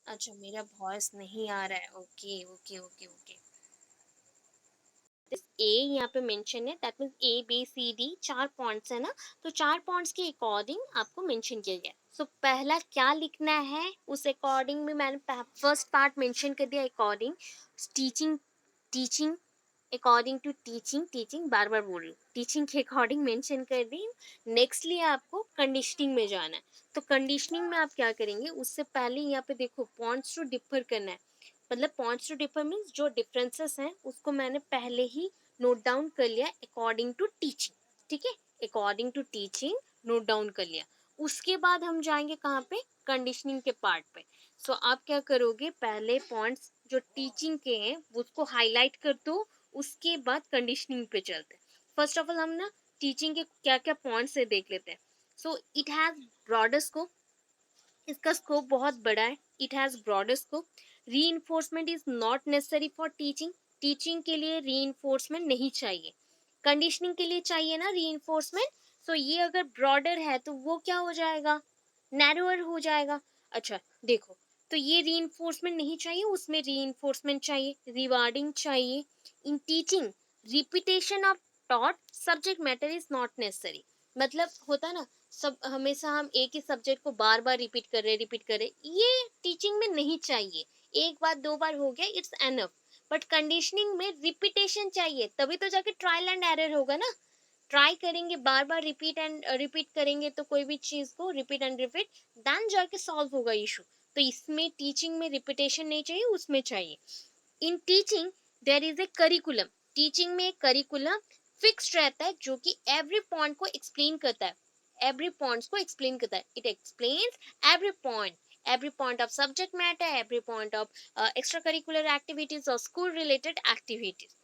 अच्छा, मेरा वॉइस नहीं आ रहा है, okay okay okay okay. A यहाँ पे मेंशन है, that means A B C D 4 points है ना, तो 4 पॉइंट्स के अकॉर्डिंग आपको मेंशन किया गया। सो पहला क्या लिखना है उस अकॉर्डिंग में मैंने फर्स्ट पार्ट मेंशन कर दिया, according teaching, teaching according to teaching, teaching बार बार बोल रही हूँ, टीचिंग के अकॉर्डिंग मेंशन कर दी। नेक्स्टली आपको कंडीशनिंग में जाना है, तो कंडीशनिंग में आप क्या करेंगे, उससे पहले यहाँ पे देखो पॉइंट्स टू डिफर करना है, मतलब पॉइंट्स टू डिफर मीन्स जो डिफरेंसेस हैं उसको मैंने पहले ही नोट डाउन कर लिया अकॉर्डिंग टू टीचिंग। ठीक है, according to teaching note down कर लिया। उसके बाद हम जाएंगे कहाँ पे, कंडीशनिंग के पार्ट पे। सो आप क्या करोगे, पहले पॉइंट्स जो टीचिंग के हैं उसको हाईलाइट कर दो, उसके बाद कंडीशनिंग पे चलते हैं। फर्स्ट ऑफ ऑल हम ना टीचिंग के क्या क्या पॉइंट्स है देख लेते हैं। So it has broader scope, इसका स्कोप बहुत बड़ा है, इट हैज ब्रॉडर स्कोप। री is not necessary for teaching, teaching के लिए री नहीं चाहिए। कंडीशनिंग के लिए चाहिए ना रीइंफोर्समेंट, सो ये अगर ब्रॉडर है तो वो क्या हो जाएगा, नैरोअर हो जाएगा। अच्छा देखो, तो ये रीइंफोर्समेंट नहीं चाहिए, उसमें रीइंफोर्समेंट चाहिए, रिवार्डिंग चाहिए। In teaching repetition of taught subject matter is not necessary. मतलब होता ना, सब हमेशा हम एक ही सब्जेक्ट को बार बार रिपीट कर रहे, ये टीचिंग में नहीं चाहिए। एक बार दो बार हो गया, इट्स एनफ। बट कंडीशनिंग में रिपीटेशन चाहिए, तभी तो जाके ट्रायल एंड एरर होगा ना। ट्राई करेंगे बार बार, रिपीट करेंगे तो कोई भी चीज को रिपीट एंड रिपीट, देन जाके सॉल्व होगा इशू। तो इसमें टीचिंग में रिपीटेशन नहीं चाहिए, उसमें चाहिए। In teaching there is a curriculum. Teaching में एक करिकुलम फिक्स्ड रहता है जो कि एवरी पॉइंट को एक्सप्लेन करता है, एवरी पॉइंट्स को एक्सप्लेन करता है। It explains every point, every point of subject matter, every point of extracurricular activities or school related activities.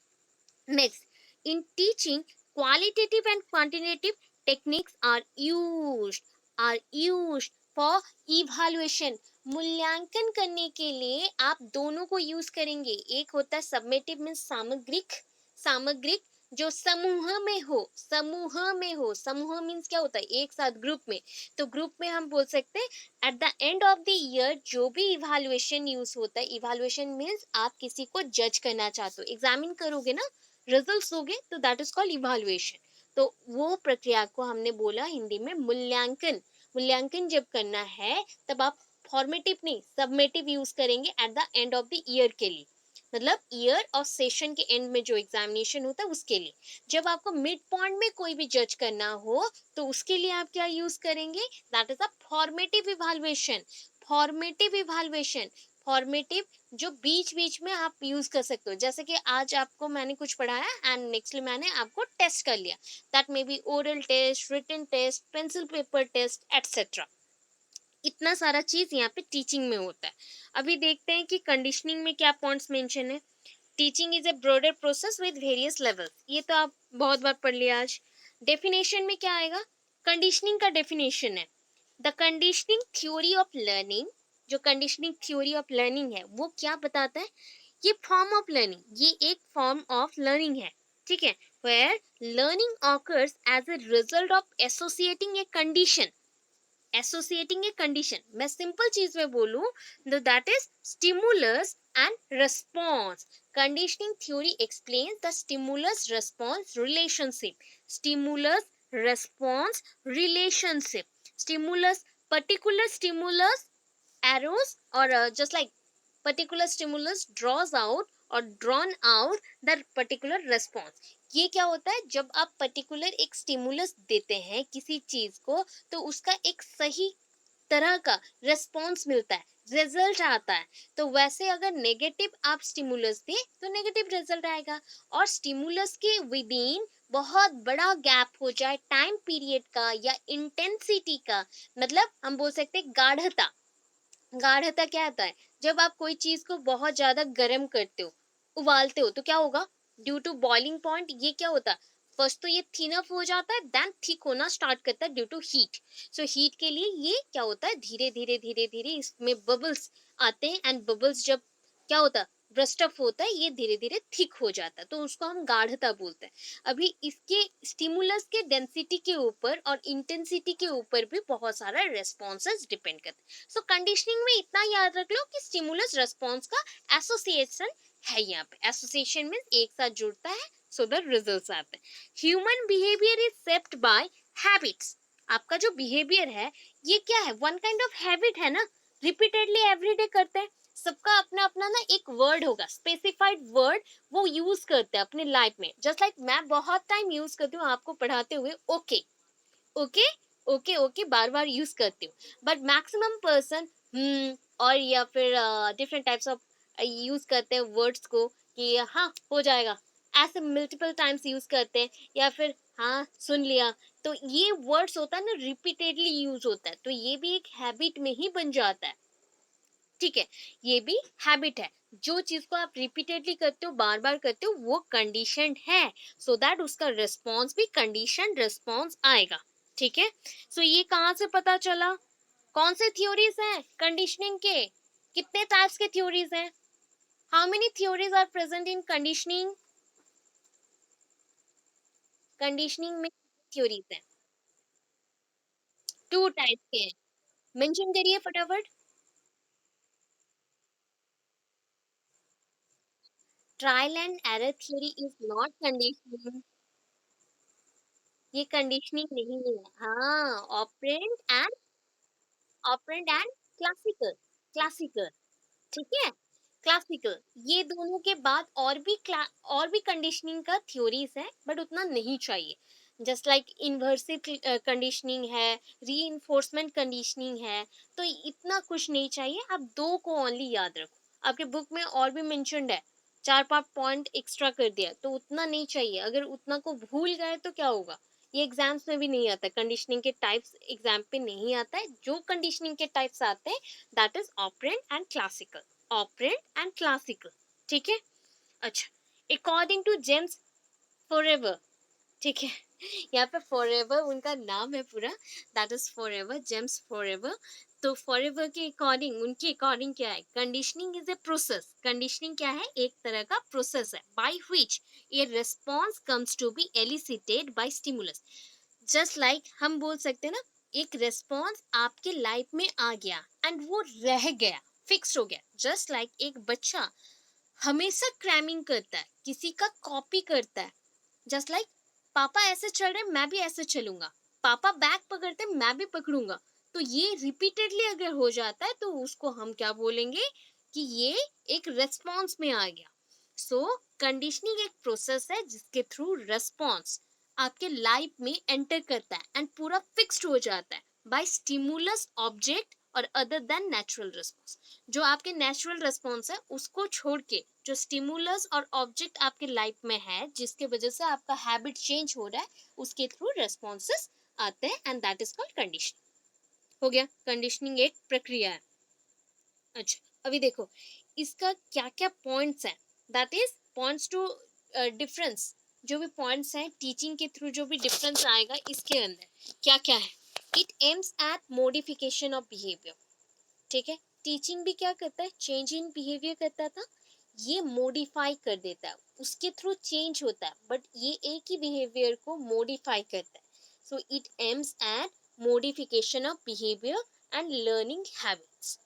Next, in teaching, qualitative and quantitative techniques are used for evaluation. मूल्यांकन करने के लिए आप दोनों को यूज करेंगे। एक होता है सबमेटिव मीन्स सामग्रिक, सामग्रिक जो समूह मीन्स क्या होता है, एक साथ ग्रुप में। तो ग्रुप में हम बोल सकते हैं at the end of the year जो भी इवैल्यूएशन यूज होता है, इवैल्यूएशन मीन्स आप किसी को जज करना चाहते हो, एग्जामिन करोगे ना, रिजल्ट्स दोगे, तो दैट इज कॉल्ड इवैल्यूएशन। तो वो प्रक्रिया को हमने बोला हिंदी में मूल्यांकन। मूल्यांकन जब करना है तब आप फॉर्मेटिव नहीं सबमेटिव यूज करेंगे at the end of the year के लिए, मतलब ईयर और सेशन के एंड में जो एग्जामिनेशन होता है उसके लिए। जब आपको मिड पॉइंट में कोई भी जज करना हो तो उसके लिए आप क्या यूज करेंगे, that is a formative evaluation. Formative evaluation, formative जो बीच बीच में आप यूज कर सकते हो, जैसे कि आज आपको मैंने कुछ पढ़ाया एंड नेक्स्टली मैंने आपको टेस्ट कर लिया, that may be oral test, written test, pencil paper test etcetera. इतना सारा चीज यहाँ पे टीचिंग में होता है। अभी देखते हैं कि कंडीशनिंग में क्या पॉइंट्स मेंशन है। Teaching is A broader process with various levels, ये तो आप बहुत बार पढ़ लिया आज। डेफिनेशन में क्या आएगा, कंडीशनिंग का डेफिनेशन है the conditioning theory of learning. जो कंडीशनिंग थ्योरी ऑफ लर्निंग है वो क्या बताता है, ये फॉर्म ऑफ लर्निंग, ये एक फॉर्म ऑफ लर्निंग है, ठीक है, where learning occurs as a result of associating a condition. Associating a condition, मैं सिंपल चीज में बोलूं तो that is stimulus and response. Conditioning theory explains the stimulus response relationship. Stimulus response relationship, stimulus, particular stimulus arrows or just like particular stimulus draws out or drawn out the particular response। ये क्या होता है, जब आप particular एक stimulus देते हैं किसी चीज को तो उसका एक सही तरह का रिस्पॉन्स मिलता है, रिजल्ट आता है। तो वैसे अगर नेगेटिव आप स्टिमुलस दें तो नेगेटिव रिजल्ट आएगा, और स्टिमुलस के विद इन बहुत बड़ा गैप हो जाए टाइम पीरियड का या इंटेंसिटी का, मतलब हम बोल सकते हैं गाढ़ता। गाढ़ता क्या होता है, जब आप कोई चीज को बहुत ज्यादा गर्म करते हो, उबालते हो, तो क्या होगा, ड्यू टू बॉइलिंग पॉइंट ये क्या होता है, फर्स्ट तो ये थिन अप हो जाता है, देन थिक होना स्टार्ट करता है due to heat. So heat के लिए ये क्या होता है, धीरे धीरे धीरे धीरे इसमें बबल्स आते हैं, एंड बबल्स जब क्या होता है, ब्रस्ट अप होता है, ये धीरे धीरे थिक हो जाता है, तो उसको हम गाढ़ता बोलते हैं। अभी इसके स्टिमुलस के डेंसिटी के ऊपर और इंटेंसिटी के ऊपर भी बहुत सारा रेस्पॉन्सेस डिपेंड करते हैं। सो कंडीशनिंग में इतना याद रख लो कि स्टिमुलस रेस्पॉन्स का एसोसिएशन है, यहाँ पे एसोसिएशन मींस एक साथ जुड़ता है, सो द रिजल्ट्स आते हैं। Human behaviour is shaped by habits. आपका जो बिहेवियर है ये क्या है, वन काइंड ऑफ हैबिट है ना, रिपीटेडली एवरीडे करते हैं। सबका अपना अपना ना एक वर्ड होगा, स्पेसिफाइड वर्ड, वो यूज करते हैं अपने लाइफ में। जस्ट लाइक मैं बहुत टाइम यूज करती हूँ आपको पढ़ाते हुए, ओके ओके ओके ओके बार बार यूज करती हूँ, बट मैक्सिमम पर्सन और या फिर डिफरेंट टाइप्स ऑफ यूज करते हैं वर्ड्स को कि हाँ हो जाएगा, ऐसे मल्टीपल टाइम्स यूज करते हैं, या फिर हाँ सुन लिया। तो ये वर्ड्स होता है ना, रिपीटेडली यूज होता है, तो ये भी एक हैबिट में ही बन जाता है, ठीक है, ये भी हैबिट है। जो चीज को आप रिपीटेडली करते हो, बार बार करते हो, वो कंडीशनड है, सो दैट उसका रिस्पॉन्स भी कंडीशन रिस्पॉन्स आएगा, ठीक है। सो ये कहाँ से पता चला, कौन से थ्योरीज हैं कंडीशनिंग के, कितने टाइप्स के थ्योरीज हैं, how many theories are present in conditioning. Conditioning में थ्योरीज है, टू टाइप के हैं, मेंशन करिए फटाफट। Trial and error theory is not conditioning, ये कंडीशनिंग नहीं है। हाँ, ऑपरेंट एंड क्लासिकल, क्लासिकल, ठीक है, क्लासिकल। ये दोनों के बाद और भी कंडीशनिंग का थ्योरीज है, बट उतना नहीं चाहिए। जस्ट लाइक इन्वर्सिव कंडीशनिंग है, रीइंफोर्समेंट कंडीशनिंग है, तो इतना कुछ नहीं चाहिए। आप दो को ओनली याद रखो, आपके बुक में और भी मेंशन्ड है, चार पांच पॉइंट एक्स्ट्रा कर दिया, तो उतना नहीं चाहिए। अगर उतना को भूल गए तो क्या होगा, ये एग्जाम्स में भी नहीं आता, कंडीशनिंग के टाइप्स एग्जाम पे नहीं आता है। जो कंडीशनिंग के टाइप्स आते हैं that is operant and classical, operant and classical, ठीक है। अच्छा, अकॉर्डिंग टू जेम्स फॉरएवर, ठीक है, यहाँ पे फॉरएवर उनका नाम है पूरा, that is forever, James forever. तो फॉरएवर के अकॉर्डिंग, उनके अकॉर्डिंग क्या है, conditioning is a process, conditioning क्या है, एक तरह का प्रोसेस है, by which a response comes to be elicited by stimulus. Just like हम बोल सकते हैं ना, एक रिस्पॉन्स आपके लाइफ में आ गया एंड वो रह गया, फिक्स हो गया। जस्ट लाइक एक बच्चा हमेशा क्रैमिंग करता है, किसी का कॉपी करता है, जस्ट लाइक पापा ऐसे चल रहे मैं भी ऐसे चलूंगा, पापा बैग पकड़ते मैं भी पकड़ूंगा। तो ये रिपीटेडली अगर हो जाता है तो उसको हम क्या बोलेंगे कि ये एक रेस्पॉन्स में आ गया। सो कंडीशनिंग एक प्रोसेस है जिसके थ्रू रेस्पॉन्स आपके लाइफ में एंटर करता है एंड पूरा फिक्स्ड हो जाता है बाय स्टिमुलस ऑब्जेक्ट और अदर देन नेचुरल रिस्पॉन्स। जो आपके नेचुरल रिस्पॉन्स है उसको छोड़ के जो स्टिमुलस और ऑब्जेक्ट आपके लाइफ में है जिसके वजह से आपका हैबिट चेंज हो रहा है, उसके थ्रू रेस्पॉन्सेस आते हैं and that is called conditioning. हो गया, कंडीशनिंग एक प्रक्रिया है। अच्छा, अभी देखो इसका क्या क्या पॉइंट्स हैं, that is points to difference. जो भी पॉइंट्स हैं टीचिंग के थ्रू, जो भी डिफरेंस आएगा इसके अंदर क्या क्या है। It aims at modification of behaviour, ठीक है, टीचिंग भी क्या करता है, चेंज इन बिहेवियर करता था, ये मॉडिफाई कर देता है, उसके थ्रू चेंज होता है, बट ये एक ही बिहेवियर को मॉडिफाई करता है। So it aims at modification of behaviour and learning habits.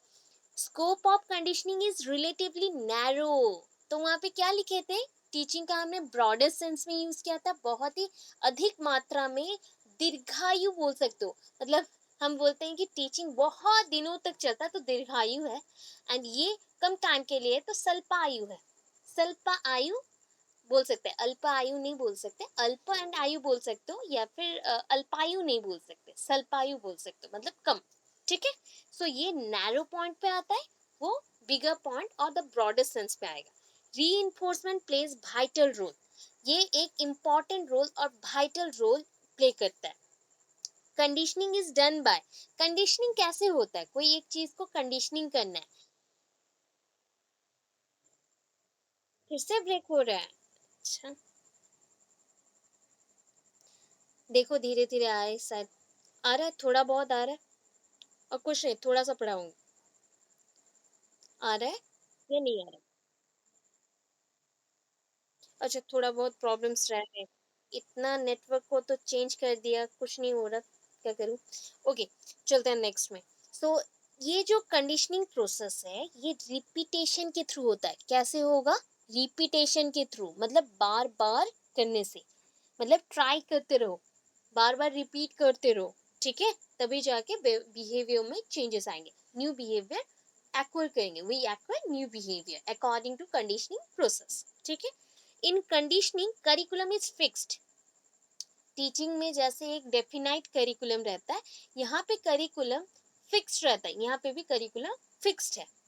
Scope of conditioning is relatively narrow. तो वहां पे क्या लिखे थे, टीचिंग का हमने ब्रॉडर सेंस में यूज किया था, बहुत ही अधिक मात्रा में, दीर्घायु बोल सकते हो। मतलब हम बोलते हैं कि टीचिंग बहुत दिनों तक चलता है तो दीर्घायु है, एंड ये कम टाइम के लिए तो स्वल्पायु है। स्वल्पायु बोल सकते हैं, अल्प आयु नहीं बोल सकते, अल्प एंड आयु बोल सकते हो, या फिर अल्पायु नहीं बोल सकते, स्वल्पायु बोल सकते हो, मतलब कम, ठीक है। सो ये नैरो पॉइंट पे आता है, वो बिगर पॉइंट और द ब्रॉडर सेंस पे आएगा। रीइंफोर्समेंट प्लेज वाइटल रोल, ये एक इंपॉर्टेंट रोल और वाइटल रोल प्ले करता है। Conditioning is done by, conditioning कैसे होता है, कोई एक चीज को कंडीशनिंग करना है। फिर से ब्रेक हो रहा है, अच्छा, देखो धीरे धीरे आए शायद, आ रहा है, थोड़ा बहुत आ रहा है, और कुछ नहीं, थोड़ा सा पढ़ाऊंगी, आ रहा है या नहीं आ रहा है। अच्छा, थोड़ा बहुत प्रॉब्लम्स रह रहे हैं, इतना नेटवर्क को तो चेंज कर दिया, कुछ नहीं हो रहा, क्या करूँ। ओके, चलते हैं नेक्स्ट में। सो ये जो कंडीशनिंग प्रोसेस है ये रिपीटेशन के थ्रू होता है। कैसे होगा, रिपीटेशन के थ्रू, मतलब बार बार करने से, मतलब ट्राई करते रहो, बार बार रिपीट करते रहो, ठीक है, तभी जाके बिहेवियर में चेंजेस आएंगे, न्यू बिहेवियर एक्वायर करेंगे, we acquire new behaviour according to conditioning process, ठीक है। In conditioning curriculum is fixed, teaching में जैसे एक डेफिनाइट करिकुलम रहता है, यहाँ पे करिकुलम फिक्स्ड रहता है, यहाँ पे भी करिकुलम फिक्स्ड है।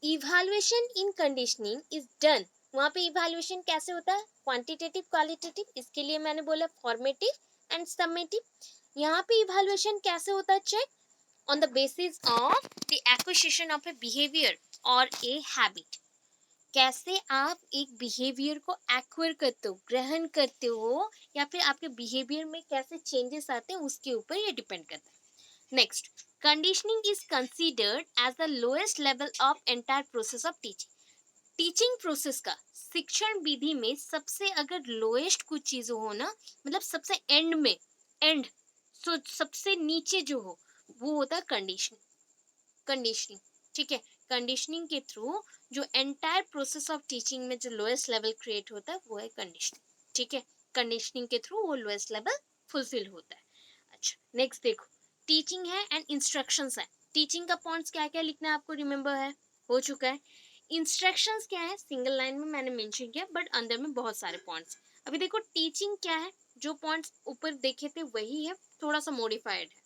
Evaluation in conditioning is done, वहाँ पे इवैल्यूएशन कैसे होता है, क्वांटिटेटिव क्वालिटेटिव, इसके लिए मैंने बोला फॉर्मेटिव एंड समेटिव। यहाँ पे इवैल्यूएशन कैसे होता है, check on the basis of the acquisition of a behaviour और ए हैबिट। कैसे आप एक बिहेवियर को एक्वायर करते हो, ग्रहण करते हो, या फिर आपके बिहेवियर में कैसे चेंजेस आते हैं उसके ऊपर ये डिपेंड करता है। Next, conditioning is considered as the lowest level of entire process of teaching. Teaching process का शिक्षण विधि में सबसे अगर लोएस्ट कुछ चीज हो ना, मतलब सबसे एंड में, एंड, सो सबसे नीचे जो हो, वो होता है कंडीशनिंग। कंडीशनिंग, ठीक है। कंडीशनिंग के थ्रू जो एंटायर प्रोसेस ऑफ टीचिंग में जो लोएस्ट लेवल क्रिएट होता है वो है कंडीशनिंग, ठीक है। कंडीशनिंग के थ्रू वो लोएस्ट लेवल फुलफिल होता है। अच्छा, नेक्स्ट देखो, टीचिंग है एंड इंस्ट्रक्शंस है। टीचिंग का पॉइंट्स क्या क्या लिखना है आपको, रिमेंबर है, हो चुका है। इंस्ट्रक्शंस क्या है, सिंगल लाइन में मैंने मेंशन किया, बट अंदर में बहुत सारे पॉइंट्स। अभी देखो टीचिंग क्या है, जो पॉइंट्स ऊपर देखे थे वही है, थोड़ा सा मॉडिफाइड है।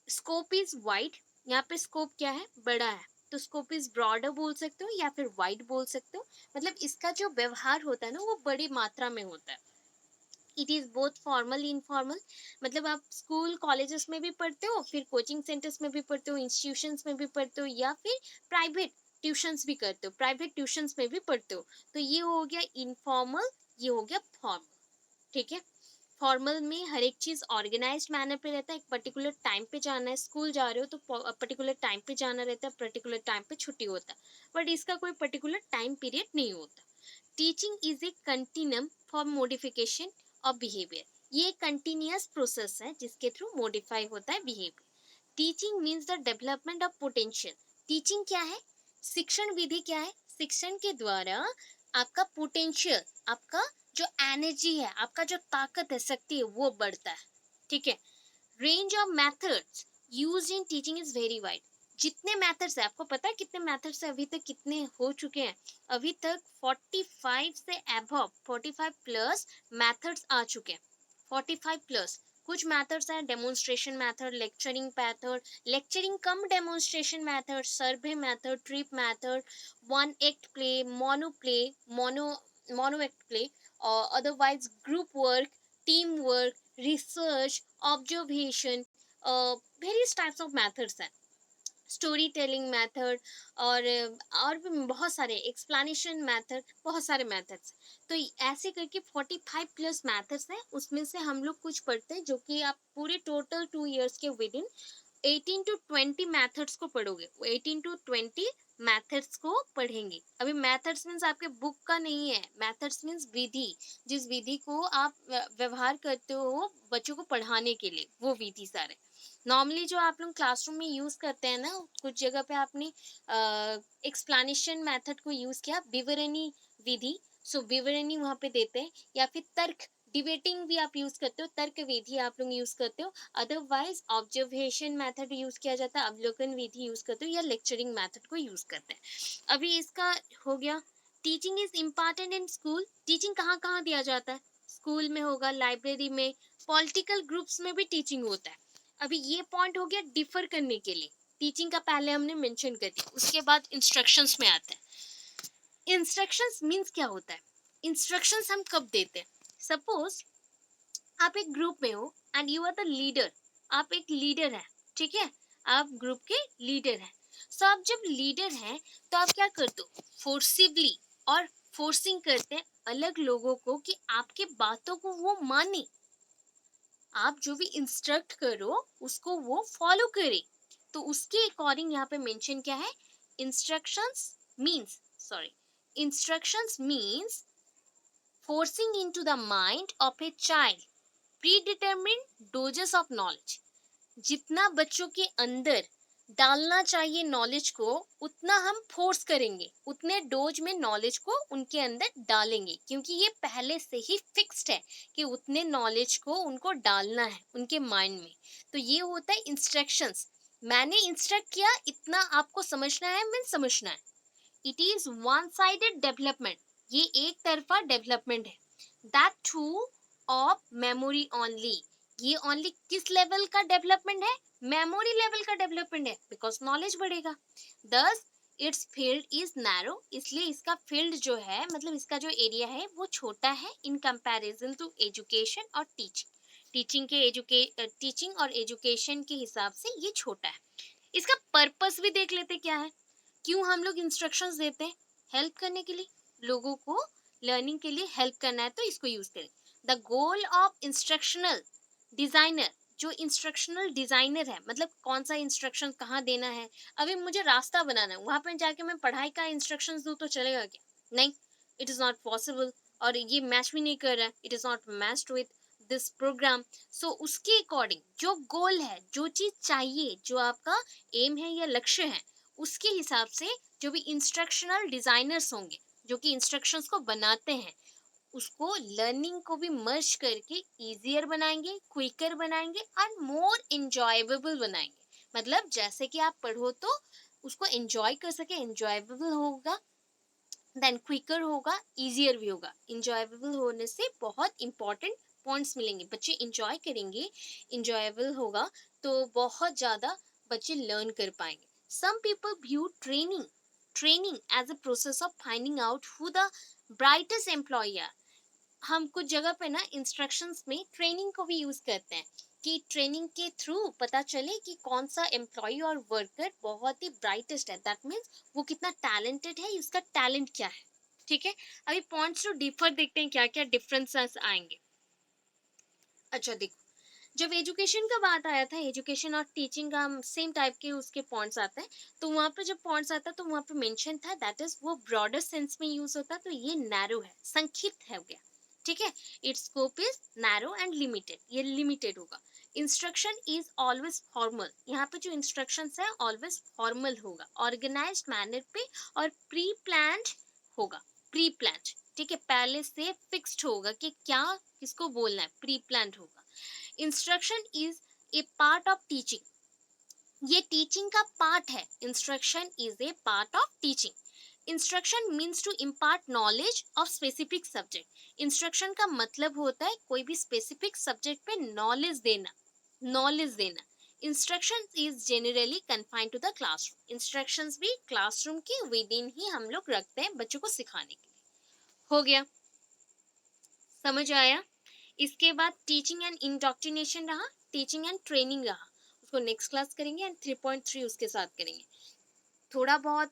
स्कोप इज वाइड, यहाँ पे स्कोप क्या है, बड़ा है, तो स्कोप इज ब्रॉडर बोल सकते हो या फिर वाइड बोल सकते हो। मतलब इसका जो व्यवहार होता है ना वो बड़ी मात्रा में होता है। It is both formal informal, मतलब आप स्कूल कॉलेजेस में भी पढ़ते हो, फिर कोचिंग सेंटर्स में भी पढ़ते हो, इंस्टीट्यूशंस में भी पढ़ते हो, या फिर प्राइवेट ट्यूशंस भी करते हो, प्राइवेट ट्यूशंस में भी पढ़ते हो। तो ये हो गया इनफॉर्मल, ये हो गया फॉर्मल, ठीक है। फॉर्मल में हर एक चीज ऑर्गेनाइज्ड मैनर पे रहता है, एक पर्टिकुलर टाइम पे जाना है, स्कूल जा रहे हो तो पर्टिकुलर टाइम पे जाना रहता है, पर्टिकुलर टाइम पे छुट्टी होता है, बट इसका कोई पर्टिकुलर टाइम पीरियड नहीं होता। Teaching is a continuum for modification of behaviour, ये कंटिन्यूअस प्रोसेस है जिसके थ्रू मॉडिफाई होता है behaviour. Teaching means the development of potential. Teaching क्या है, शिक्षण विधि क्या है, शिक्षण के द्वारा आपका पोटेंशियल, आपका जो एनर्जी है, आपका जो ताकत है, शक्ति है, वो बढ़ता है, ठीक है। Range of methods used in teaching is very wide. जितने मेथड्स है, आपको पता है कितने मेथड्स है, अभी तक कितने हो चुके हैं, अभी तक 45 से अबव 45 प्लस मेथड्स आ चुके हैं, 45 प्लस। कुछ मेथड्स हैं demonstration method, lecturing method, lecturing cum demonstration method, survey method, trip method, one act play, mono act play, otherwise group work, team work, research, observation, various types of methods हैं। Story telling method, और भी बहुत सारे explanation method, बहुत सारे methods. तो ऐसे करके 45 प्लस मेथड्स हैं, उसमें से हम लोग कुछ पढ़ते हैं जो कि आप पूरे टोटल 2 years के विद इन 18 to 20 मेथड्स को पढ़ोगे, 18 to 20 मेथड्स को पढ़ेंगे। अभी मेथड्स मीन्स आपके बुक का नहीं है, मेथड्स मीन्स विधि, जिस विधि को आप व्यवहार करते हो बच्चों को पढ़ाने के लिए, वो विधि सारे। नॉर्मली जो आप लोग क्लासरूम में यूज करते हैं ना, कुछ जगह पे आपने एक्सप्लेनेशन मेथड को यूज किया, विवरणी विधि, सो विवरणी वहां पे देते हैं, या फिर तर्क डिबेटिंग भी आप यूज करते हो, तर्क विधि आप लोग यूज करते हो, अदरवाइज ऑब्जर्वेशन मेथड यूज किया जाता है, अवलोकन विधि यूज करते हो, या लेक्चरिंग मेथड को यूज करते हैं। अभी इसका हो गया। Teaching is important in school. Teaching कहाँ कहाँ दिया जाता है, स्कूल में होगा, लाइब्रेरी में, पॉलिटिकल ग्रुप्स में भी टीचिंग होता है। अभी ये पॉइंट हो गया डिफर करने के लिए, टीचिंग का पहले हमने मेंशन कर दिया। उसके बाद इंस्ट्रक्शंस में आते हैं। इंस्ट्रक्शंस मींस क्या होता है, इंस्ट्रक्शंस हम कब देते हैं, सपोज आप एक ग्रुप में हो and you are the leader, आप एक लीडर हैं, ठीक है, आप ग्रुप के लीडर हैं। सो आप जब लीडर हैं तो आप क्या करते हो, फोर्सिवली और फोर्सिंग करते हैं अलग लोगों को कि आपके बातों को वो माने, आप जो भी इंस्ट्रक्ट करो उसको वो फॉलो करे। तो उसके अकॉर्डिंग यहाँ पे मेंशन क्या है, instructions means, sorry, instructions means forcing into the mind of a child predetermined doses of knowledge। जितना बच्चों के अंदर डालना चाहिए नॉलेज को, उतना हम फोर्स करेंगे, उतने डोज में नॉलेज को उनके अंदर डालेंगे, क्योंकि ये पहले से ही फिक्स्ड है कि उतने नॉलेज को उनको डालना है उनके माइंड में। तो ये होता है इंस्ट्रक्शंस। मैंने इंस्ट्रक्ट किया, इतना आपको समझना है, मैं समझना है। It is one sided development, ये एक तरफा डेवलपमेंट है। That two of memory only, ये ओनली किस लेवल का डेवलपमेंट है, मेमोरी लेवल का डेवलपमेंट है, बिकॉज नॉलेज बढ़ेगा। दस इट्स फील्ड इज नैरो, इसलिए इसका फील्ड जो है, मतलब इसका जो एरिया है वो छोटा है इन कंपैरिजन टू एजुकेशन और टीचिंग। टीचिंग और एजुकेशन के हिसाब से ये छोटा है। इसका पर्पस भी देख लेते क्या है, क्यों हम लोग इंस्ट्रक्शंस देते हैं, हेल्प करने के लिए, लोगों को लर्निंग के लिए हेल्प करना है तो इसको यूज करें। The goal of instructional designer, जो इंस्ट्रक्शनल डिजाइनर है, मतलब कौन सा इंस्ट्रक्शन कहाँ देना है, अभी मुझे रास्ता बनाना है, वहां पर जाके मैं पढ़ाई का इंस्ट्रक्शंस दूं तो चलेगा क्या? नहीं, इट इज नॉट पॉसिबल। और ये मैच भी नहीं कर रहा है, it is not matched with this programme. So उसके अकॉर्डिंग जो गोल है, जो चीज चाहिए, जो आपका एम है या लक्ष्य है, उसके हिसाब से जो भी इंस्ट्रक्शनल डिजाइनर्स होंगे, जो कि इंस्ट्रक्शंस को बनाते हैं, उसको लर्निंग को भी मर्ज करके इजियर बनाएंगे, क्विकर बनाएंगे और मोर इंजॉयबल बनाएंगे। मतलब जैसे कि आप पढ़ो तो उसको एंजॉय कर सके, एंजॉयबल होगा, देन क्विकर होगा, इजियर भी होगा। इंजॉयबल होने से बहुत इंपॉर्टेंट पॉइंट्स मिलेंगे, बच्चे इंजॉय करेंगे, इंजॉयबल होगा तो बहुत ज़्यादा बच्चे लर्न कर पाएंगे। Some people view training as a process of finding out who the brightest employee. हम कुछ जगह पे ना इंस्ट्रक्शंस में ट्रेनिंग को भी यूज करते हैं कि ट्रेनिंग के थ्रू पता चले कि कौन सा एम्प्लॉय और वर्कर बहुत ही ब्राइटेस्ट है, दैट मीन्स वो कितना टैलेंटेड है, उसका टैलेंट क्या है। ठीक है, अभी पॉइंट्स टू डिफर देखते हैं, क्या क्या डिफरेंसेस आएंगे। अच्छा देखो, जब एजुकेशन का बात आया था, एजुकेशन और टीचिंग का सेम टाइप के उसके पॉइंट्स आते हैं, तो वहाँ पे जब पॉइंट्स आता है तो वहाँ पे मेंशन था दैट इज वो ब्रॉडर सेंस में यूज होता है, तो ये नैरो है, संक्षिप्त है हो गया। ठीक है, it's scope is narrow and limited, ये लिमिटेड होगा। इंस्ट्रक्शन इज ऑलवेज फॉर्मल, यहाँ पे जो इंस्ट्रक्शंस है ऑलवेज फॉर्मल होगा, ऑर्गेनाइज्ड मैनर पे और प्री प्लान्ड होगा। प्री प्लान्ड, ठीक है, पहले से फिक्स्ड होगा कि क्या किसको बोलना है, प्री प्लान्ड होगा। Instruction is a part of teaching, ये टीचिंग का पार्ट है। Instruction is a part of teaching. Instruction means to impart knowledge of specific subject. Instruction का मतलब होता है कोई भी स्पेसिफिक सब्जेक्ट पे नॉलेज देना, नॉलेज देना। Instruction is generally confined to the classroom, instructions भी क्लासरूम के विद इन ही हम लोग रखते हैं बच्चों को सिखाने के लिए। हो गया, समझ आया? इसके बाद टीचिंग एंड इंडोक्ट्रिनेशन रहा, टीचिंग एंड ट्रेनिंग रहा, उसको नेक्स्ट क्लास करेंगे एंड 3.3 उसके साथ करेंगे। थोड़ा बहुत